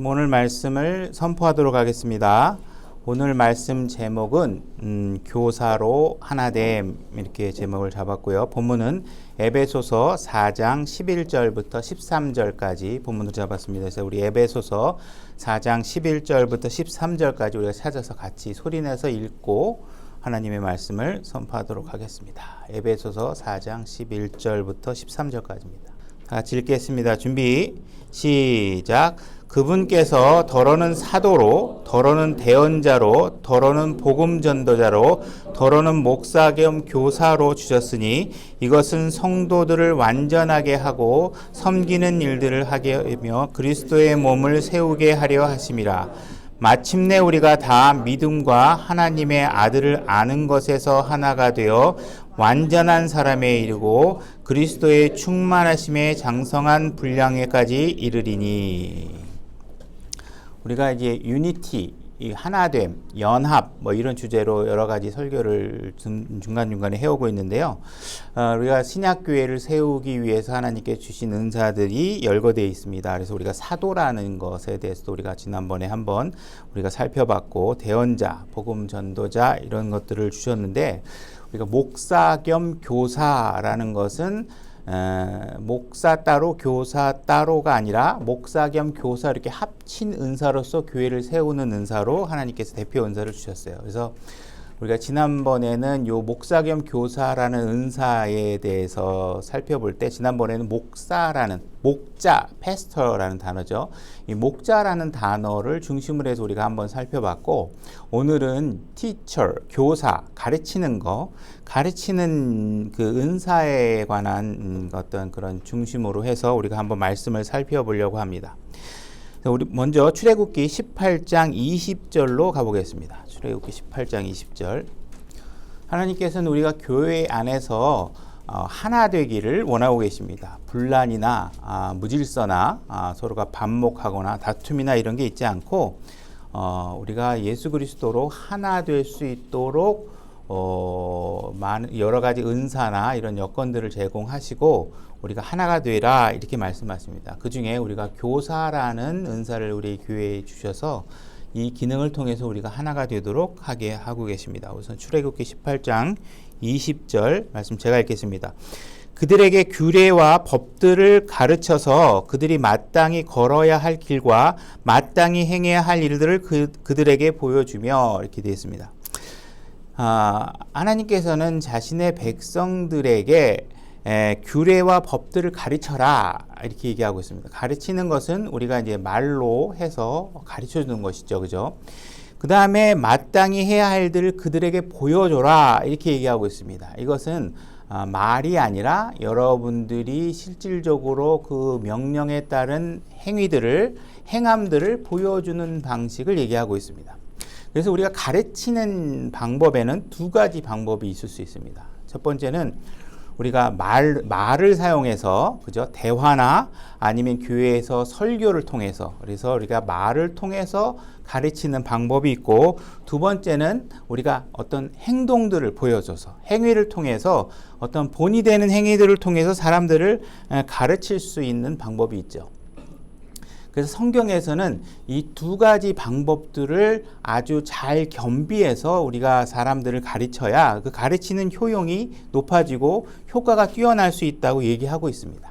오늘 말씀을 선포하도록 하겠습니다. 오늘 말씀 제목은 교사로 하나됨 이렇게 제목을 잡았고요. 본문은 에베소서 4장 11절부터 13절까지 본문을 잡았습니다. 그래서 우리 에베소서 4장 11절부터 13절까지 우리가 찾아서 같이 소리내서 읽고 하나님의 말씀을 선포하도록 하겠습니다. 에베소서 4장 11절부터 13절까지입니다. 다 같이 읽겠습니다. 준비 시작. 그분께서 더러는 사도로, 더러는 대언자로, 더러는 복음 전도자로, 더러는 목사 겸 교사로 주셨으니 이것은 성도들을 완전하게 하고 섬기는 일들을 하게 하며 그리스도의 몸을 세우게 하려 하심이라. 마침내 우리가 다 믿음과 하나님의 아들을 아는 것에서 하나가 되어 완전한 사람에 이르고 그리스도의 충만하심에 장성한 분량에까지 이르리니. 우리가 이제 유니티, 하나됨, 연합 이런 주제로 여러 가지 설교를 중간중간에 해오고 있는데요. 우리가 신약교회를 세우기 위해서 하나님께 주신 은사들이 열거되어 있습니다. 그래서 우리가 사도라는 것에 대해서도 우리가 지난번에 한번 우리가 살펴봤고, 대언자, 복음 전도자 이런 것들을 주셨는데, 우리가 목사 겸 교사라는 것은 목사 따로 교사 따로가 아니라 목사 겸 교사 이렇게 합친 은사로서 교회를 세우는 은사로 하나님께서 대표 은사를 주셨어요. 그래서 우리가 지난번에는 요 목사 겸 교사라는 은사에 대해서 살펴볼 때, 지난번에는 목사라는, 목자, 패스터라는 단어죠. 이 목자라는 단어를 중심으로 해서 우리가 한번 살펴봤고, 오늘은 teacher, 교사, 가르치는 거, 가르치는 그 은사에 관한 어떤 그런 중심으로 해서 우리가 한번 말씀을 살펴보려고 합니다. 우리 먼저 출애굽기 18장 20절로 가보겠습니다. 출애굽기 18장 20절. 하나님께서는 우리가 교회 안에서 하나 되기를 원하고 계십니다. 분란이나 무질서나 서로가 반목하거나 다툼이나 이런 게 있지 않고 우리가 예수 그리스도로 하나 될 수 있도록 많은 여러 가지 은사나 이런 여건들을 제공하시고 우리가 하나가 되라 이렇게 말씀하십니다. 그 중에 우리가 교사라는 은사를 우리 교회에 주셔서 이 기능을 통해서 우리가 하나가 되도록 하게 하고 계십니다. 우선 출애굽기 18장 20절 말씀 제가 읽겠습니다. 그들에게 규례와 법들을 가르쳐서 그들이 마땅히 걸어야 할 길과 마땅히 행해야 할 일들을 그들에게 보여주며 이렇게 되어 있습니다. 하나님께서는 자신의 백성들에게 규례와 법들을 가르쳐라 이렇게 얘기하고 있습니다. 가르치는 것은 우리가 이제 말로 해서 가르쳐 주는 것이죠, 그죠? 그 다음에 마땅히 해야 할 일들을 그들에게 보여줘라 이렇게 얘기하고 있습니다. 이것은 말이 아니라 여러분들이 실질적으로 그 명령에 따른 행함들을 보여주는 방식을 얘기하고 있습니다. 그래서 우리가 가르치는 방법에는 두 가지 방법이 있을 수 있습니다. 첫 번째는 우리가 말을 사용해서, 그죠? 대화나 아니면 교회에서 설교를 통해서, 그래서 우리가 말을 통해서 가르치는 방법이 있고, 두 번째는 우리가 어떤 행동들을 보여줘서, 행위를 통해서 어떤 본이 되는 행위들을 통해서 사람들을 가르칠 수 있는 방법이 있죠. 그래서 성경에서는 이 두 가지 방법들을 아주 잘 겸비해서 우리가 사람들을 가르쳐야 그 가르치는 효용이 높아지고 효과가 뛰어날 수 있다고 얘기하고 있습니다.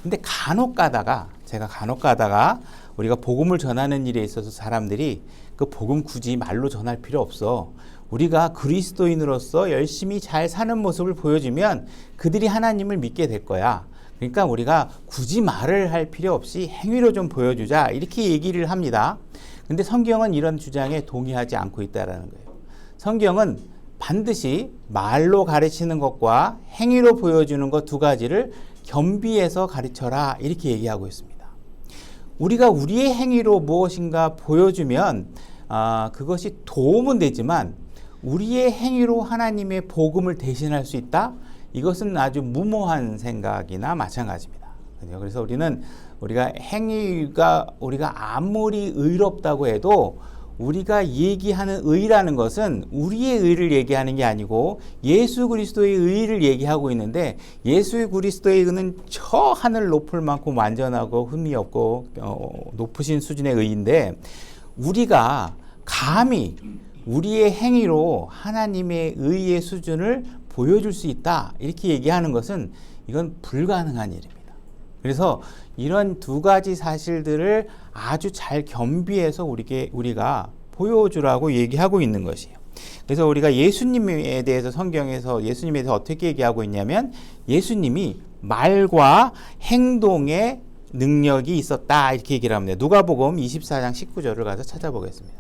근데 제가 간혹 가다가 우리가 복음을 전하는 일에 있어서 사람들이 그 복음 굳이 말로 전할 필요 없어. 우리가 그리스도인으로서 열심히 잘 사는 모습을 보여주면 그들이 하나님을 믿게 될 거야. 그러니까 우리가 굳이 말을 할 필요 없이 행위로 좀 보여주자 이렇게 얘기를 합니다. 근데 성경은 이런 주장에 동의하지 않고 있다는 거예요. 성경은 반드시 말로 가르치는 것과 행위로 보여주는 것 두 가지를 겸비해서 가르쳐라 이렇게 얘기하고 있습니다. 우리가 우리의 행위로 무엇인가 보여주면 그것이 도움은 되지만 우리의 행위로 하나님의 복음을 대신할 수 있다? 이것은 아주 무모한 생각이나 마찬가지입니다. 그래서 우리가 행위가 우리가 아무리 의롭다고 해도 우리가 얘기하는 의라는 것은 우리의 의를 얘기하는 게 아니고 예수 그리스도의 의를 얘기하고 있는데, 예수 그리스도의 의는 저 하늘 높을 만큼 완전하고 흠이 없고 높으신 수준의 의인데, 우리가 감히 우리의 행위로 하나님의 의의 수준을 보여줄 수 있다 이렇게 얘기하는 것은 이건 불가능한 일입니다. 그래서 이런 두 가지 사실들을 아주 잘 겸비해서 우리가 보여주라고 얘기하고 있는 것이에요. 그래서 우리가 예수님에 대해서 성경에서 예수님에 대해서 어떻게 얘기하고 있냐면, 예수님이 말과 행동에 능력이 있었다 이렇게 얘기를 합니다. 누가복음 24장 19절을 가서 찾아보겠습니다.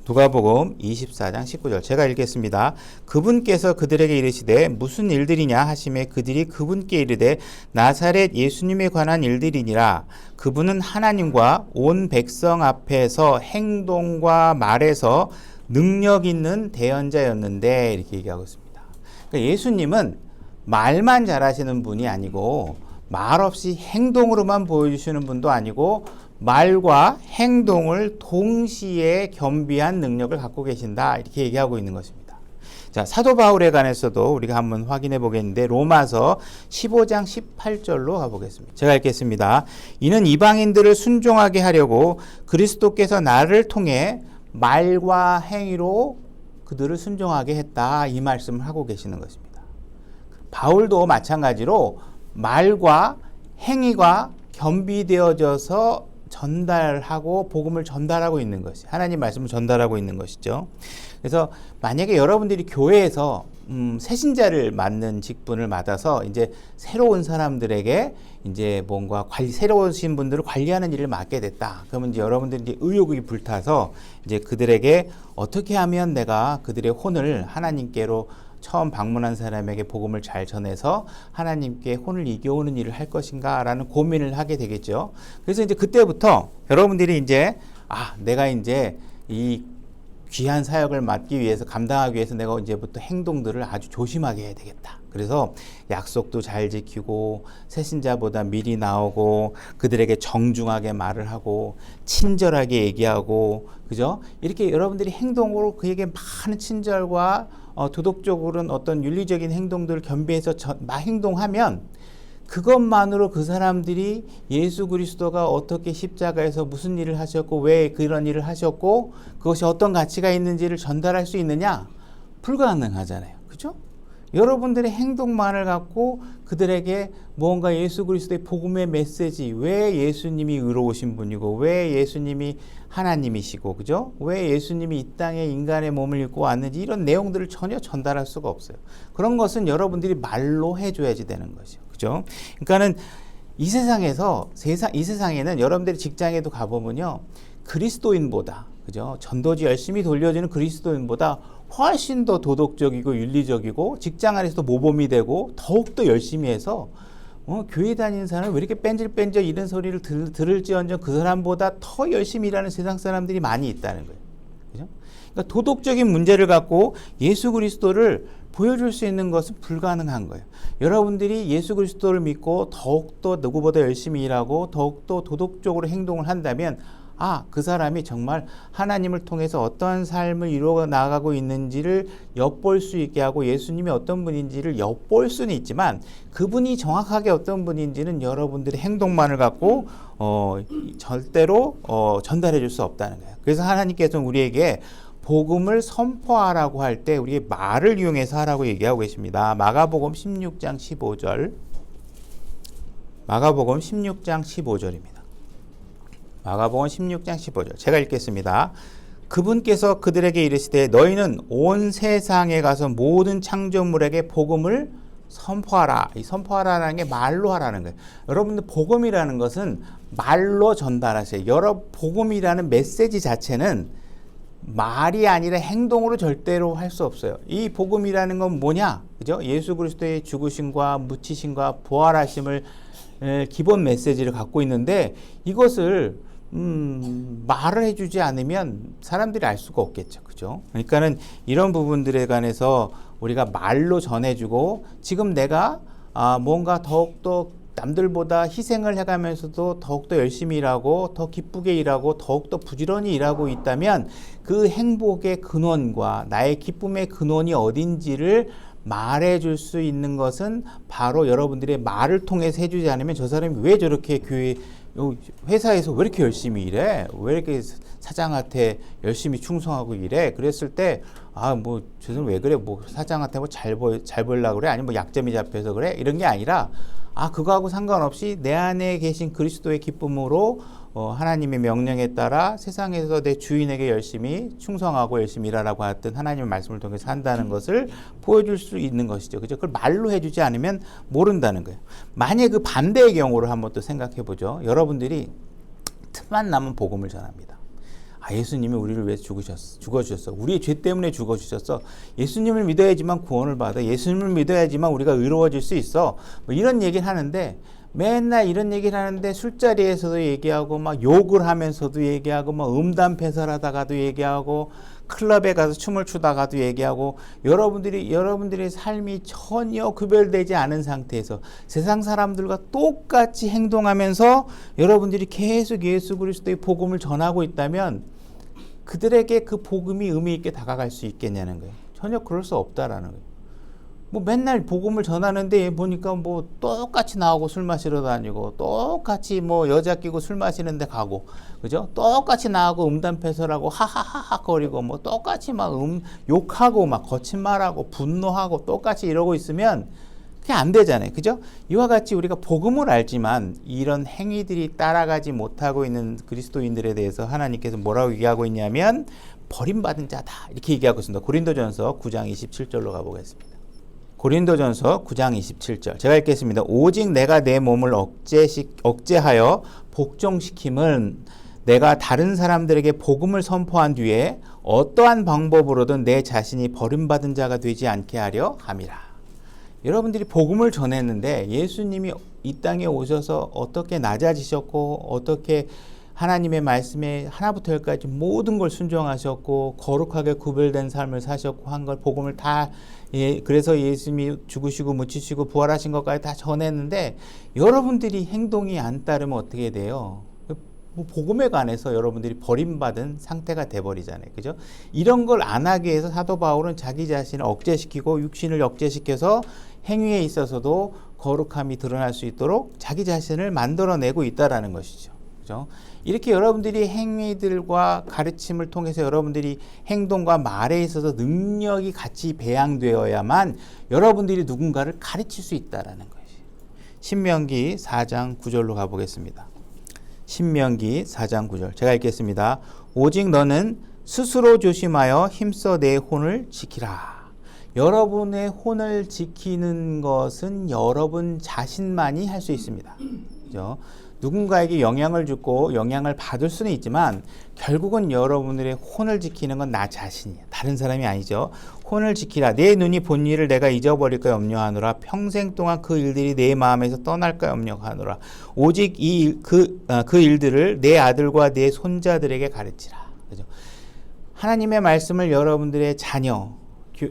누가복음 24장 19절 제가 읽겠습니다. 그분께서 그들에게 이르시되 무슨 일들이냐 하시매 그들이 그분께 이르되 나사렛 예수님에 관한 일들이니라. 그분은 하나님과 온 백성 앞에서 행동과 말에서 능력 있는 대언자였는데 이렇게 얘기하고 있습니다. 그러니까 예수님은 말만 잘하시는 분이 아니고 말없이 행동으로만 보여주시는 분도 아니고 말과 행동을 동시에 겸비한 능력을 갖고 계신다 이렇게 얘기하고 있는 것입니다. 자, 사도 바울에 관해서도 우리가 한번 확인해 보겠는데, 로마서 15장 18절로 가보겠습니다. 제가 읽겠습니다. 이는 이방인들을 순종하게 하려고 그리스도께서 나를 통해 말과 행위로 그들을 순종하게 했다 이 말씀을 하고 계시는 것입니다. 바울도 마찬가지로 말과 행위가 겸비되어져서 전달하고 복음을 전달하고 있는 것이, 하나님 말씀을 전달하고 있는 것이죠. 그래서 만약에 여러분들이 교회에서 새신자를 맡는 직분을 맡아서 이제 새로운 사람들에게 이제 뭔가 새로우신 분들을 관리하는 일을 맡게 됐다. 그러면 이제 여러분들이 이제 의욕이 불타서 이제 그들에게 어떻게 하면 내가 그들의 혼을 하나님께로 처음 방문한 사람에게 복음을 잘 전해서 하나님께 혼을 이겨오는 일을 할 것인가 라는 고민을 하게 되겠죠. 그래서 이제 그때부터 여러분들이 이제 내가 이제 이 귀한 사역을 맡기 위해서, 감당하기 위해서 내가 이제부터 행동들을 아주 조심하게 해야 되겠다. 그래서 약속도 잘 지키고 새신자보다 미리 나오고 그들에게 정중하게 말을 하고 친절하게 얘기하고, 그죠? 이렇게 여러분들이 행동으로 그에게 많은 친절과 도덕적으로는 어떤 윤리적인 행동들을 겸비해서 행동하면 그것만으로 그 사람들이 예수 그리스도가 어떻게 십자가에서 무슨 일을 하셨고 왜 그런 일을 하셨고 그것이 어떤 가치가 있는지를 전달할 수 있느냐? 불가능하잖아요. 그죠? 여러분들의 행동만을 갖고 그들에게 뭔가 예수 그리스도의 복음의 메시지, 왜 예수님이 의로우신 분이고 왜 예수님이 하나님이시고, 그죠? 왜 예수님이 이 땅에 인간의 몸을 입고 왔는지 이런 내용들을 전혀 전달할 수가 없어요. 그런 것은 여러분들이 말로 해줘야지 되는 것이죠. 그죠? 그러니까는 이 세상에는 여러분들이 직장에도 가보면요, 그리스도인보다, 그죠? 전도지 열심히 돌려주는 그리스도인보다 훨씬 더 도덕적이고 윤리적이고 직장 안에서도 모범이 되고 더욱더 열심히 해서 교회 다니는 사람은 왜 이렇게 뺀질뺀질 이런 소리를 들을지언정 그 사람보다 더 열심히 일하는 세상 사람들이 많이 있다는 거예요. 그죠? 그러니까 도덕적인 문제를 갖고 예수 그리스도를 보여줄 수 있는 것은 불가능한 거예요. 여러분들이 예수 그리스도를 믿고 더욱더 누구보다 열심히 일하고 더욱더 도덕적으로 행동을 한다면 그 사람이 정말 하나님을 통해서 어떤 삶을 이루어 나가고 있는지를 엿볼 수 있게 하고 예수님이 어떤 분인지를 엿볼 수는 있지만 그분이 정확하게 어떤 분인지는 여러분들의 행동만을 갖고 절대로 전달해 줄 수 없다는 거예요. 그래서 하나님께서는 우리에게 복음을 선포하라고 할 때 우리의 말을 이용해서 하라고 얘기하고 계십니다. 마가복음 16장 15절. 마가복음 16장 15절입니다. 마가복음 16장 15절 제가 읽겠습니다. 그분께서 그들에게 이르시되 너희는 온 세상에 가서 모든 창조물에게 복음을 선포하라. 이 선포하라는 게 말로 하라는 거예요. 여러분들 복음이라는 것은 말로 전달하세요. 복음이라는 메시지 자체는 말이 아니라 행동으로 절대로 할 수 없어요. 이 복음이라는 건 뭐냐? 그죠? 예수 그리스도의 죽으심과 묻히심과 부활하심을 기본 메시지를 갖고 있는데 이것을 말을 해주지 않으면 사람들이 알 수가 없겠죠. 그죠? 그러니까는 이런 부분들에 관해서 우리가 말로 전해주고 지금 내가 뭔가 더욱더 남들보다 희생을 해가면서도 더욱더 열심히 일하고 더 기쁘게 일하고 더욱더 부지런히 일하고 있다면 그 행복의 근원과 나의 기쁨의 근원이 어딘지를 말해줄 수 있는 것은 바로 여러분들의 말을 통해서 해주지 않으면 저 사람이 왜 저렇게 교회 회사에서 왜 이렇게 열심히 일해? 왜 이렇게 사장한테 열심히 충성하고 일해? 그랬을 때 뭐 저 사람 왜 그래? 뭐 사장한테 뭐 잘 보려고 그래? 아니면 뭐 약점이 잡혀서 그래? 이런 게 아니라 그거하고 상관없이 내 안에 계신 그리스도의 기쁨으로 하나님의 명령에 따라 세상에서 내 주인에게 열심히 충성하고 열심히 일하라고 했던 하나님의 말씀을 통해서 한다는 것을 보여줄 수 있는 것이죠. 그죠? 그걸 말로 해주지 않으면 모른다는 거예요. 만약 그 반대의 경우를 한번 또 생각해 보죠. 여러분들이 틈만 나면 복음을 전합니다. 예수님이 우리를 위해서 죽어주셨어. 우리의 죄 때문에 죽어주셨어. 예수님을 믿어야지만 구원을 받아. 예수님을 믿어야지만 우리가 의로워질 수 있어. 뭐 이런 얘기를 하는데 맨날 이런 얘기를 하는데 술자리에서도 얘기하고 막 욕을 하면서도 얘기하고 막 음담패설하다가도 얘기하고 클럽에 가서 춤을 추다가도 얘기하고 여러분들의 삶이 전혀 구별되지 않은 상태에서 세상 사람들과 똑같이 행동하면서 여러분들이 계속 예수 그리스도의 복음을 전하고 있다면 그들에게 그 복음이 의미 있게 다가갈 수 있겠냐는 거예요. 전혀 그럴 수 없다라는 거예요. 뭐 맨날 복음을 전하는데 보니까 뭐 똑같이 나오고 술 마시러 다니고 똑같이 뭐 여자 끼고 술 마시는데 가고 그죠? 똑같이 나오고 음담패설하고 하하하하 거리고 뭐 똑같이 막 욕하고 막 거친 말하고 분노하고 똑같이 이러고 있으면 그게 안 되잖아요. 그죠? 이와 같이 우리가 복음을 알지만 이런 행위들이 따라가지 못하고 있는 그리스도인들에 대해서 하나님께서 뭐라고 얘기하고 있냐면 버림받은 자다 이렇게 얘기하고 있습니다. 고린도전서 9장 27절로 가보겠습니다. 고린도전서 9장 27절 제가 읽겠습니다. 오직 내가 내 몸을 억제하여 복종시킴은 내가 다른 사람들에게 복음을 선포한 뒤에 어떠한 방법으로든 내 자신이 버림받은 자가 되지 않게 하려 함이라. 여러분들이 복음을 전했는데 예수님이 이 땅에 오셔서 어떻게 낮아지셨고 어떻게 하나님의 말씀에 하나부터 열까지 모든 걸 순종하셨고 거룩하게 구별된 삶을 사셨고 한 걸 복음을 다 그래서 예수님이 죽으시고 묻히시고 부활하신 것까지 다 전했는데 여러분들이 행동이 안 따르면 어떻게 돼요? 복음에 관해서 여러분들이 버림받은 상태가 돼버리잖아요. 그죠? 이런 걸 안 하기 위해서 사도 바울은 자기 자신을 억제시키고 육신을 억제시켜서 행위에 있어서도 거룩함이 드러날 수 있도록 자기 자신을 만들어내고 있다라는 것이죠. 그죠? 이렇게 여러분들이 행위들과 가르침을 통해서 여러분들이 행동과 말에 있어서 능력이 같이 배양되어야만 여러분들이 누군가를 가르칠 수 있다라는 것이죠. 신명기 4장 9절로 가보겠습니다. 신명기 4장 9절 제가 읽겠습니다. 오직 너는 스스로 조심하여 힘써 내 혼을 지키라. 여러분의 혼을 지키는 것은 여러분 자신만이 할 수 있습니다. 그죠? 누군가에게 영향을 주고 영향을 받을 수는 있지만 결국은 여러분들의 혼을 지키는 건 나 자신이에요. 다른 사람이 아니죠. 혼을 지키라. 내 눈이 본 일을 내가 잊어버릴까 염려하노라. 평생 동안 그 일들이 내 마음에서 떠날까 염려하노라. 오직 그 일들을 내 아들과 내 손자들에게 가르치라. 그죠? 하나님의 말씀을 여러분들의 자녀,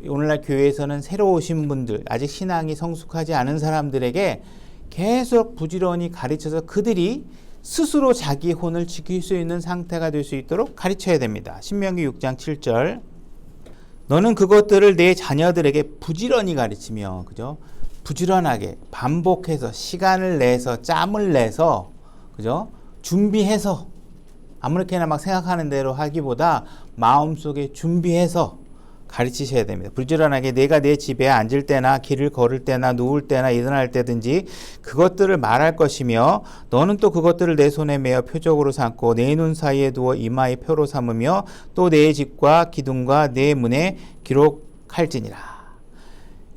오늘날 교회에서는 새로 오신 분들, 아직 신앙이 성숙하지 않은 사람들에게 계속 부지런히 가르쳐서 그들이 스스로 자기 혼을 지킬 수 있는 상태가 될 수 있도록 가르쳐야 됩니다. 신명기 6장 7절 너는 그것들을 내 자녀들에게 부지런히 가르치며 그죠? 부지런하게 반복해서 시간을 내서 짬을 내서 그죠? 준비해서 아무렇게나 막 생각하는 대로 하기보다 마음속에 준비해서 가르치셔야 됩니다. 부지런하게 내가 내 집에 앉을 때나 길을 걸을 때나 누울 때나 일어날 때든지 그것들을 말할 것이며 너는 또 그것들을 내 손에 메어 표적으로 삼고 내 눈 사이에 두어 이마의 표로 삼으며 또 내 집과 기둥과 내 문에 기록할지니라.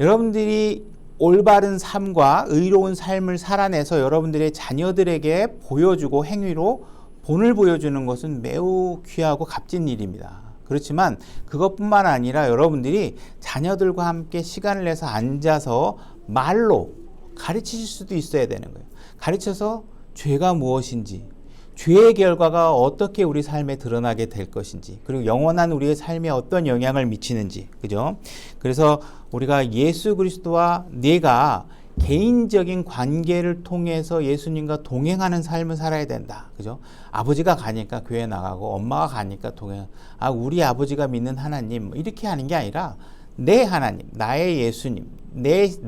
여러분들이 올바른 삶과 의로운 삶을 살아내서 여러분들의 자녀들에게 보여주고 행위로 본을 보여주는 것은 매우 귀하고 값진 일입니다. 그렇지만 그것뿐만 아니라 여러분들이 자녀들과 함께 시간을 내서 앉아서 말로 가르치실 수도 있어야 되는 거예요. 가르쳐서 죄가 무엇인지, 죄의 결과가 어떻게 우리 삶에 드러나게 될 것인지, 그리고 영원한 우리의 삶에 어떤 영향을 미치는지, 그죠? 그래서 우리가 예수 그리스도와 내가 개인적인 관계를 통해서 예수님과 동행하는 삶을 살아야 된다. 그죠? 아버지가 가니까 교회 나가고 엄마가 가니까 동행. 우리 아버지가 믿는 하나님 이렇게 하는 게 아니라 내 하나님, 나의 예수님,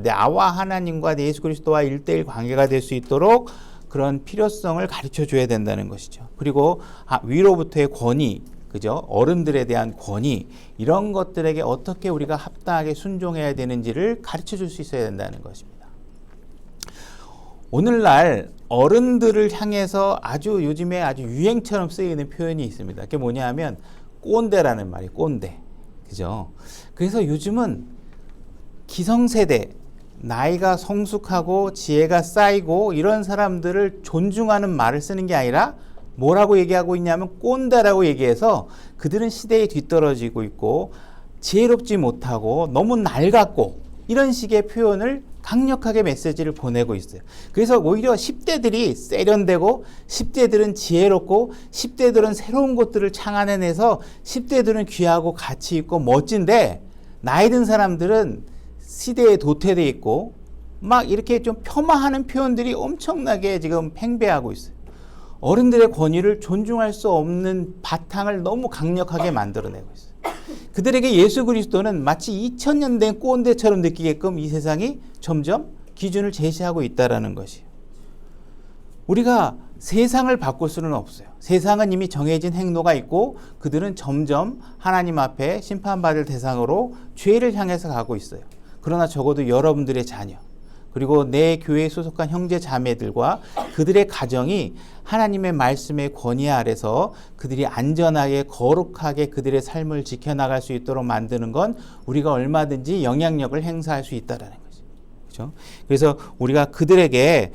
나와 하나님과 내 예수 그리스도와 1:1 관계가 될 수 있도록 그런 필요성을 가르쳐 줘야 된다는 것이죠. 그리고 위로부터의 권위, 그죠? 어른들에 대한 권위, 이런 것들에게 어떻게 우리가 합당하게 순종해야 되는지를 가르쳐 줄 수 있어야 된다는 것입니다. 오늘날 어른들을 향해서 요즘에 아주 유행처럼 쓰이는 표현이 있습니다. 그게 뭐냐 하면 꼰대라는 말이 꼰대. 그죠? 그래서 요즘은 기성세대, 나이가 성숙하고 지혜가 쌓이고 이런 사람들을 존중하는 말을 쓰는 게 아니라 뭐라고 얘기하고 있냐면 꼰대라고 얘기해서 그들은 시대에 뒤떨어지고 있고 지혜롭지 못하고 너무 낡았고 이런 식의 표현을 강력하게 메시지를 보내고 있어요. 그래서 오히려 10대들이 세련되고 10대들은 지혜롭고 10대들은 새로운 것들을 창안해내서 10대들은 귀하고 가치 있고 멋진데 나이 든 사람들은 시대에 도태되어 있고 막 이렇게 좀 폄하하는 표현들이 엄청나게 지금 팽배하고 있어요. 어른들의 권위를 존중할 수 없는 바탕을 너무 강력하게 만들어내고 있어요. 그들에게 예수 그리스도는 마치 2000년 된 꼰대처럼 느끼게끔 이 세상이 점점 기준을 제시하고 있다는 것이에요. 우리가 세상을 바꿀 수는 없어요. 세상은 이미 정해진 행로가 있고 그들은 점점 하나님 앞에 심판받을 대상으로 죄를 향해서 가고 있어요. 그러나 적어도 여러분들의 자녀, 그리고 내 교회에 소속한 형제 자매들과 그들의 가정이 하나님의 말씀의 권위 아래서 그들이 안전하게 거룩하게 그들의 삶을 지켜나갈 수 있도록 만드는 건 우리가 얼마든지 영향력을 행사할 수 있다는 거죠. 그렇죠? 그래서 우리가 그들에게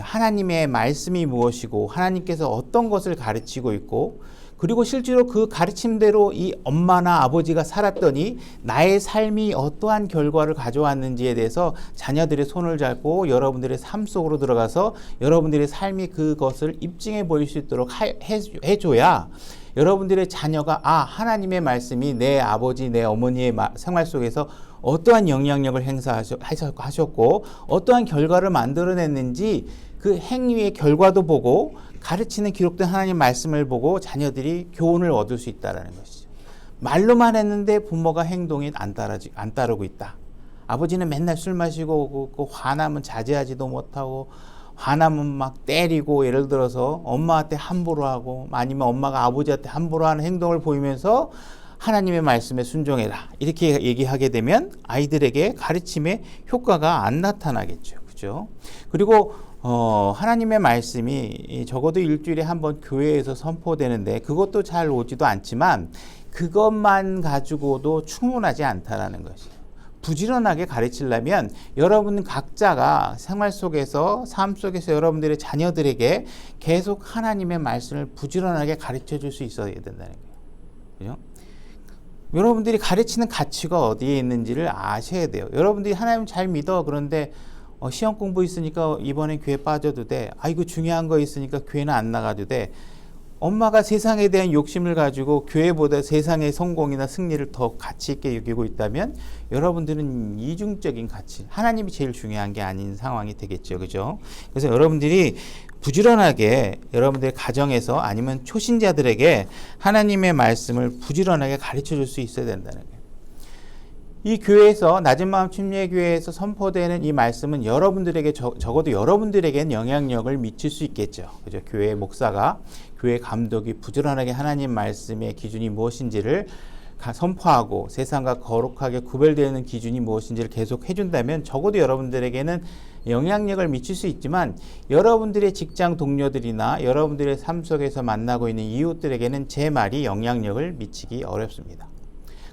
하나님의 말씀이 무엇이고 하나님께서 어떤 것을 가르치고 있고 그리고 실제로 그 가르침대로 이 엄마나 아버지가 살았더니 나의 삶이 어떠한 결과를 가져왔는지에 대해서 자녀들의 손을 잡고 여러분들의 삶 속으로 들어가서 여러분들의 삶이 그것을 입증해 보일 수 있도록 해줘야 여러분들의 자녀가 하나님의 말씀이 내 아버지, 내 어머니의 생활 속에서 어떠한 영향력을 행사하셨고 어떠한 결과를 만들어냈는지 그 행위의 결과도 보고 가르치는 기록된 하나님 말씀을 보고 자녀들이 교훈을 얻을 수 있다는 것이죠. 말로만 했는데 부모가 행동이 안 따르고 있다. 아버지는 맨날 술 마시고 화나면 자제하지도 못하고 화나면 막 때리고 예를 들어서 엄마한테 함부로 하고 아니면 엄마가 아버지한테 함부로 하는 행동을 보이면서 하나님의 말씀에 순종해라 이렇게 얘기하게 되면 아이들에게 가르침의 효과가 안 나타나겠죠. 그죠? 그리고 하나님의 말씀이 적어도 일주일에 한 번 교회에서 선포되는데 그것도 잘 오지도 않지만 그것만 가지고도 충분하지 않다라는 것이에요. 부지런하게 가르치려면 여러분 각자가 생활 속에서 삶 속에서 여러분들의 자녀들에게 계속 하나님의 말씀을 부지런하게 가르쳐 줄 수 있어야 된다는 거예요. 그죠? 여러분들이 가르치는 가치가 어디에 있는지를 아셔야 돼요. 여러분들이 하나님 잘 믿어. 그런데 시험 공부 있으니까 이번엔 교회 빠져도 돼. 이거 중요한 거 있으니까 교회는 안 나가도 돼. 엄마가 세상에 대한 욕심을 가지고 교회보다 세상의 성공이나 승리를 더 가치 있게 여기고 있다면 여러분들은 이중적인 가치, 하나님이 제일 중요한 게 아닌 상황이 되겠죠. 그죠? 그래서 여러분들이 부지런하게 여러분들의 가정에서 아니면 초신자들에게 하나님의 말씀을 부지런하게 가르쳐 줄 수 있어야 된다는 거예요. 이 교회에서 낮은 마음 침례교회에서 선포되는 이 말씀은 여러분들에게 적어도 여러분들에게는 영향력을 미칠 수 있겠죠. 그죠? 교회 목사가 교회 감독이 부지런하게 하나님 말씀의 기준이 무엇인지를 선포하고 세상과 거룩하게 구별되는 기준이 무엇인지를 계속 해준다면 적어도 여러분들에게는 영향력을 미칠 수 있지만 여러분들의 직장 동료들이나 여러분들의 삶 속에서 만나고 있는 이웃들에게는 제 말이 영향력을 미치기 어렵습니다.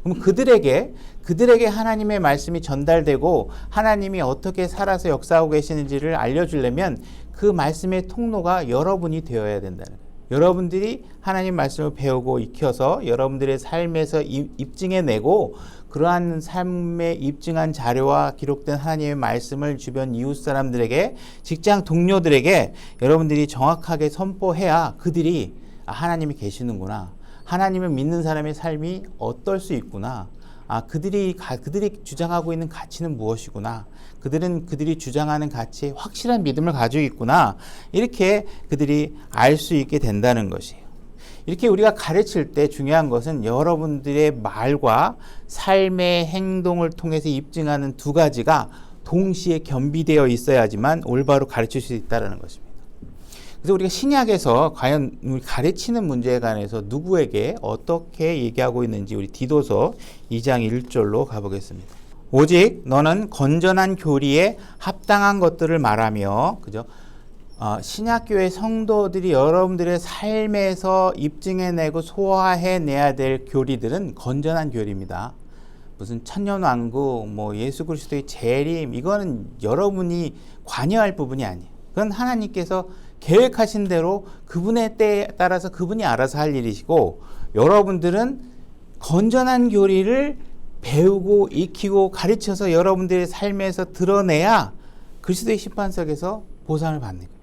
그럼 그들에게 하나님의 말씀이 전달되고 하나님이 어떻게 살아서 역사하고 계시는지를 알려주려면 그 말씀의 통로가 여러분이 되어야 된다는 거예요. 여러분들이 하나님 말씀을 배우고 익혀서 여러분들의 삶에서 입증해내고 그러한 삶에 입증한 자료와 기록된 하나님의 말씀을 주변 이웃 사람들에게 직장 동료들에게 여러분들이 정확하게 선포해야 그들이 하나님이 계시는구나. 하나님을 믿는 사람의 삶이 어떨 수 있구나. 그들이 주장하고 있는 가치는 무엇이구나. 그들이 주장하는 가치에 확실한 믿음을 가지고 있구나. 이렇게 그들이 알 수 있게 된다는 것이에요. 이렇게 우리가 가르칠 때 중요한 것은 여러분들의 말과 삶의 행동을 통해서 입증하는 두 가지가 동시에 겸비되어 있어야지만 올바로 가르칠 수 있다는 것입니다. 그래서 우리가 신약에서 과연 우리 가르치는 문제에 관해서 누구에게 어떻게 얘기하고 있는지 우리 디도서 2장 1절로 가보겠습니다. 오직 너는 건전한 교리에 합당한 것들을 말하며, 그죠? 신약교회 성도들이 여러분들의 삶에서 입증해내고 소화해내야 될 교리들은 건전한 교리입니다. 무슨 천년왕국, 예수 그리스도의 재림, 이거는 여러분이 관여할 부분이 아니에요. 그건 하나님께서 계획하신 대로 그분의 때에 따라서 그분이 알아서 할 일이시고, 여러분들은 건전한 교리를 배우고 익히고 가르쳐서 여러분들의 삶에서 드러내야 그리스도의 심판석에서 보상을 받는 거예요.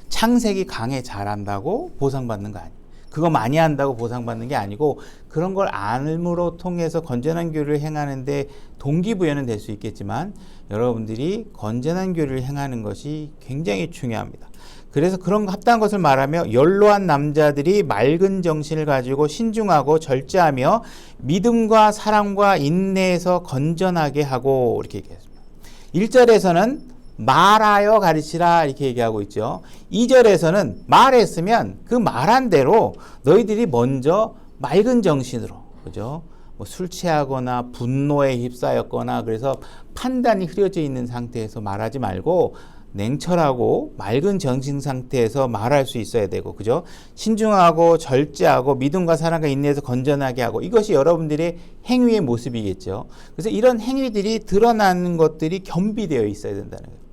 창세기 강해 잘한다고 보상받는 거 아니에요. 그거 많이 한다고 보상받는 게 아니고, 그런 걸 알므로 통해서 건전한 교리를 행하는데 동기부여는 될 수 있겠지만 여러분들이 건전한 교리를 행하는 것이 굉장히 중요합니다. 그래서 그런 합당한 것을 말하며 연로한 남자들이 맑은 정신을 가지고 신중하고 절제하며 믿음과 사랑과 인내에서 건전하게 하고, 이렇게 얘기했습니다. 1절에서는 말하여 가르치라 이렇게 얘기하고 있죠. 2절에서는 말했으면 그 말한 대로 너희들이 먼저 맑은 정신으로, 그죠? 술 취하거나 분노에 휩싸였거나 그래서 판단이 흐려져 있는 상태에서 말하지 말고 냉철하고 맑은 정신 상태에서 말할 수 있어야 되고, 그죠? 신중하고 절제하고 믿음과 사랑과 인내에서 건전하게 하고, 이것이 여러분들의 행위의 모습이겠죠. 그래서 이런 행위들이 드러나는 것들이 겸비되어 있어야 된다는 거예요.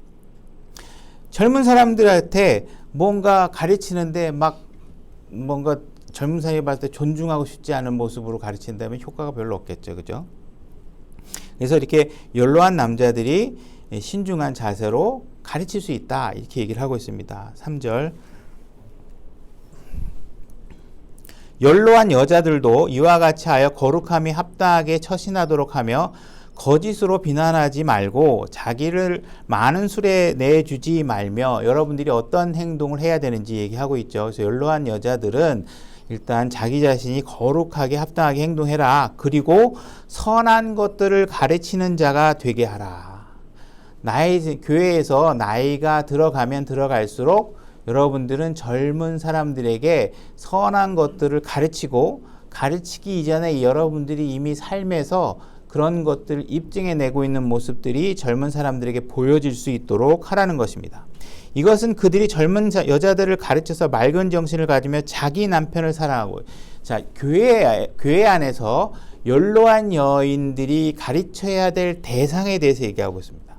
젊은 사람들한테 뭔가 가르치는데 뭔가 젊은 사람이 봤을 때 존중하고 싶지 않은 모습으로 가르친다면 효과가 별로 없겠죠. 그죠? 그래서 이렇게 연로한 남자들이 신중한 자세로 가르칠 수 있다. 이렇게 얘기를 하고 있습니다. 3절. 연로한 여자들도 이와 같이 하여 거룩함이 합당하게 처신하도록 하며 거짓으로 비난하지 말고 자기를 많은 술에 내주지 말며, 여러분들이 어떤 행동을 해야 되는지 얘기하고 있죠. 그래서 연로한 여자들은 일단 자기 자신이 거룩하게 합당하게 행동해라. 그리고 선한 것들을 가르치는 자가 되게 하라. 교회에서 나이가 들어가면 들어갈수록 여러분들은 젊은 사람들에게 선한 것들을 가르치기 이전에 여러분들이 이미 삶에서 그런 것들을 입증해내고 있는 모습들이 젊은 사람들에게 보여질 수 있도록 하라는 것입니다. 이것은 그들이 젊은 여자들을 가르쳐서 맑은 정신을 가지며 자기 남편을 사랑하고, 자, 교회 안에서 연로한 여인들이 가르쳐야 될 대상에 대해서 얘기하고 있습니다.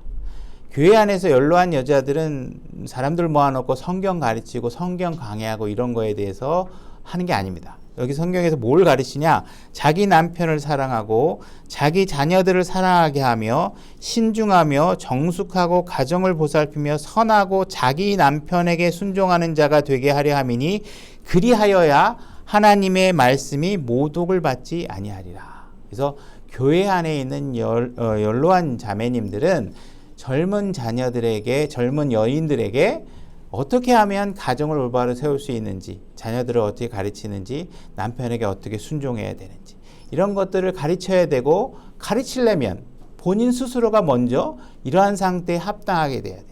교회 안에서 연로한 여자들은 사람들 모아놓고 성경 가르치고 성경 강해하고 이런 거에 대해서 하는 게 아닙니다. 여기 성경에서 뭘 가르치냐? 자기 남편을 사랑하고 자기 자녀들을 사랑하게 하며 신중하며 정숙하고 가정을 보살피며 선하고 자기 남편에게 순종하는 자가 되게 하려 함이니 그리하여야 하나님의 말씀이 모독을 받지 아니하리라. 그래서 교회 안에 있는 연로한 자매님들은 젊은 자녀들에게, 젊은 여인들에게 어떻게 하면 가정을 올바로 세울 수 있는지, 자녀들을 어떻게 가르치는지, 남편에게 어떻게 순종해야 되는지, 이런 것들을 가르쳐야 되고, 가르치려면 본인 스스로가 먼저 이러한 상태에 합당하게 돼야 돼요.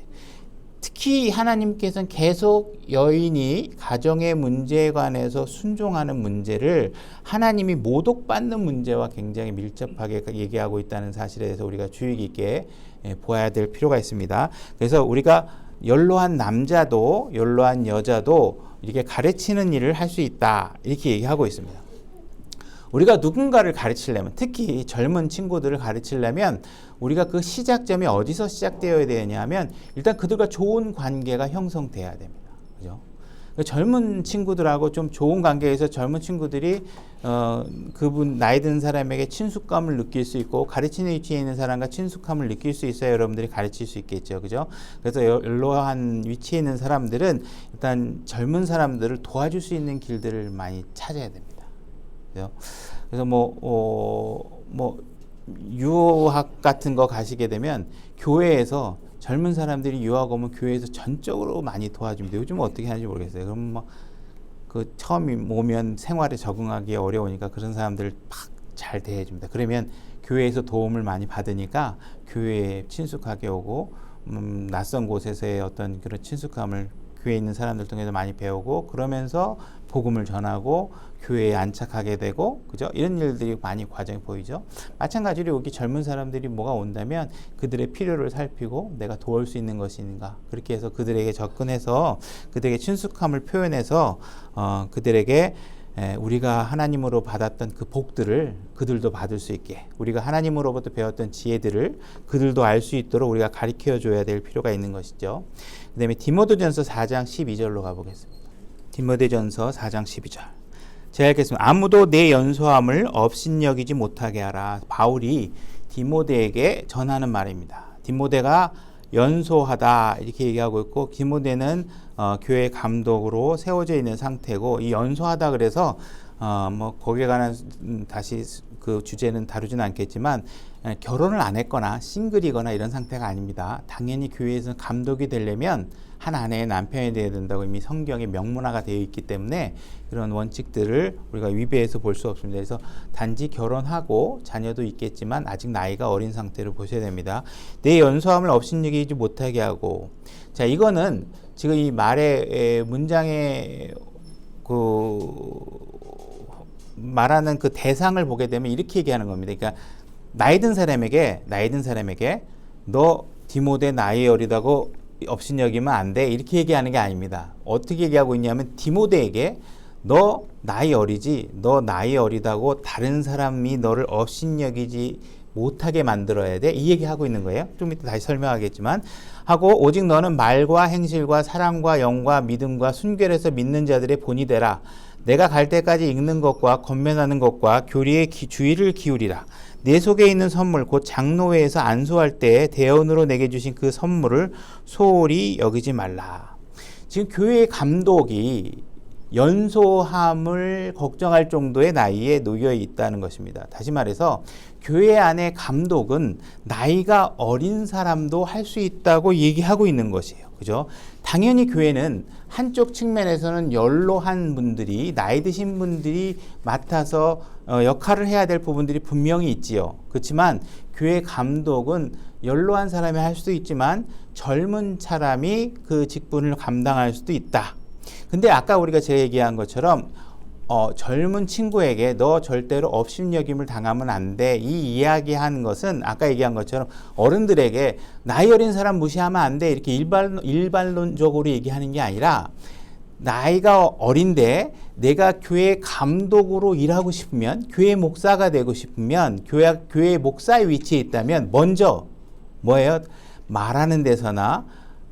특히 하나님께서는 계속 여인이 가정의 문제에 관해서 순종하는 문제를 하나님이 모독받는 문제와 굉장히 밀접하게 얘기하고 있다는 사실에 대해서 우리가 주의 깊게 보아야 될 필요가 있습니다. 그래서 우리가 연로한 남자도 연로한 여자도 이렇게 가르치는 일을 할 수 있다, 이렇게 얘기하고 있습니다. 우리가 누군가를 가르치려면, 특히 젊은 친구들을 가르치려면 우리가 그 시작점이 어디서 시작되어야 되냐면 일단 그들과 좋은 관계가 형성돼야 됩니다. 그죠? 젊은 친구들하고 좀 좋은 관계에서 젊은 친구들이 그분 나이 든 사람에게 친숙감을 느낄 수 있고, 가르치는 위치에 있는 사람과 친숙함을 느낄 수 있어야 여러분들이 가르칠 수 있겠죠. 그죠? 그래서 연로한 위치에 있는 사람들은 일단 젊은 사람들을 도와줄 수 있는 길들을 많이 찾아야 됩니다. 그죠? 그래서 유학 같은 거 가시게 되면 교회에서 젊은 사람들이 유학 오면 교회에서 전적으로 많이 도와줍니다. 요즘 어떻게 하는지 모르겠어요. 그럼 뭐 그 처음 오면 생활에 적응하기 어려우니까 그런 사람들을 막 잘 대해줍니다. 그러면 교회에서 도움을 많이 받으니까 교회에 친숙하게 오고 낯선 곳에서의 어떤 그런 친숙함을 교회에 있는 사람들 통해서 많이 배우고 그러면서 복음을 전하고 교회에 안착하게 되고 그죠? 이런 일들이 많이 과정이 보이죠. 마찬가지로 여기 젊은 사람들이 뭐가 온다면 그들의 필요를 살피고 내가 도울 수 있는 것인가 그렇게 해서 그들에게 접근해서 그들에게 친숙함을 표현해서 그들에게 우리가 하나님으로 받았던 그 복들을 그들도 받을 수 있게 우리가 하나님으로부터 배웠던 지혜들을 그들도 알 수 있도록 우리가 가르쳐 줘야 될 필요가 있는 것이죠. 그 다음에 디모데전서 4장 12절로 가보겠습니다. 디모데전서 4장 12절 제가 읽겠습니다. 아무도 내 연소함을 업신여기지 못하게 하라. 바울이 디모데에게 전하는 말입니다. 디모데가 연소하다 이렇게 얘기하고 있고 디모데는 교회 감독으로 세워져 있는 상태고 이 연소하다 그래서 뭐 거기에 관한 다시 그 주제는 다루지는 않겠지만 결혼을 안 했거나 싱글이거나 이런 상태가 아닙니다. 당연히 교회에서 감독이 되려면 한 아내의 남편이 되어야 된다고 이미 성경에 명문화가 되어 있기 때문에 그런 원칙들을 우리가 위배해서 볼 수 없습니다. 그래서 단지 결혼하고 자녀도 있겠지만 아직 나이가 어린 상태를 보셔야 됩니다. 내 연소함을 업신여기지 못하게 하고 자 이거는 지금 이 말의 문장의 그 말하는 그 대상을 보게 되면 이렇게 얘기하는 겁니다. 그러니까 나이 든 사람에게 너 디모데 나이 어리다고 업신여기면 안 돼 이렇게 얘기하는 게 아닙니다. 어떻게 얘기하고 있냐면 디모데에게 너 나이 어리지 너 나이 어리다고 다른 사람이 너를 업신여기지 못하게 만들어야 돼 이 얘기하고 있는 거예요. 좀 이따 다시 설명하겠지만 하고 오직 너는 말과 행실과 사랑과 영과 믿음과 순결해서 믿는 자들의 본이 되라. 내가 갈 때까지 읽는 것과 권면하는 것과 교리에 주의를 기울이라. 내 속에 있는 선물 곧 장로회에서 안수할 때 대언으로 내게 주신 그 선물을 소홀히 여기지 말라. 지금 교회의 감독이 연소함을 걱정할 정도의 나이에 놓여 있다는 것입니다. 다시 말해서 교회 안의 감독은 나이가 어린 사람도 할 수 있다고 얘기하고 있는 것이에요. 그죠? 당연히 교회는 한쪽 측면에서는 연로한 분들이 나이 드신 분들이 맡아서 역할을 해야 될 부분들이 분명히 있지요. 그렇지만 교회 감독은 연로한 사람이 할 수도 있지만 젊은 사람이 그 직분을 감당할 수도 있다. 근데 아까 우리가 제가 얘기한 것처럼 젊은 친구에게 너 절대로 업신여김을 당하면 안 돼. 이 이야기한 것은 아까 얘기한 것처럼 어른들에게 나이 어린 사람 무시하면 안 돼. 이렇게 일반론적으로 얘기하는 게 아니라 나이가 어린데 내가 교회 감독으로 일하고 싶으면 교회 목사가 되고 싶으면 교회 목사의 위치에 있다면 먼저 뭐예요? 말하는 데서나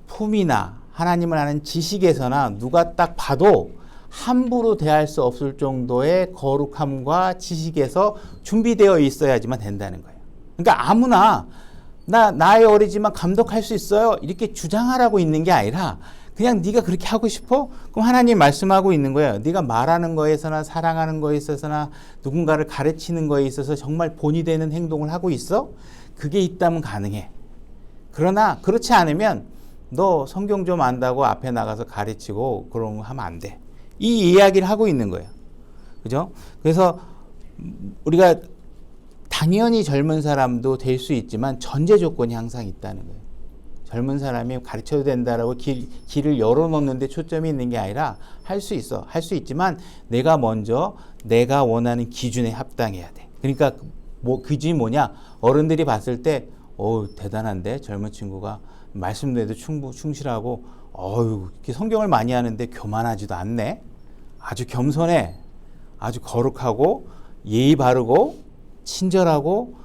품이나 하나님을 아는 지식에서나 누가 딱 봐도 함부로 대할 수 없을 정도의 거룩함과 지식에서 준비되어 있어야지만 된다는 거예요. 그러니까 아무나 나이 어리지만 감독할 수 있어요 이렇게 주장하라고 있는 게 아니라 그냥 네가 그렇게 하고 싶어? 그럼 하나님 말씀하고 있는 거예요. 네가 말하는 거에서나 사랑하는 거에 있어서나 누군가를 가르치는 거에 있어서 정말 본이 되는 행동을 하고 있어? 그게 있다면 가능해. 그러나 그렇지 않으면 너 성경 좀 안다고 앞에 나가서 가르치고 그런 거 하면 안 돼. 이 이야기를 하고 있는 거예요. 그죠? 그래서 우리가 당연히 젊은 사람도 될 수 있지만 전제 조건이 항상 있다는 거예요. 젊은 사람이 가르쳐도 된다라고 길을 열어놓는 데 초점이 있는 게 아니라 할 수 있어. 할 수 있지만 내가 먼저 내가 원하는 기준에 합당해야 돼. 그러니까 기준이 뭐냐? 어른들이 봤을 때 대단한데 젊은 친구가 말씀도 해도 충실하고 이렇게 성경을 많이 하는데 교만하지도 않네. 아주 겸손해. 아주 거룩하고 예의 바르고 친절하고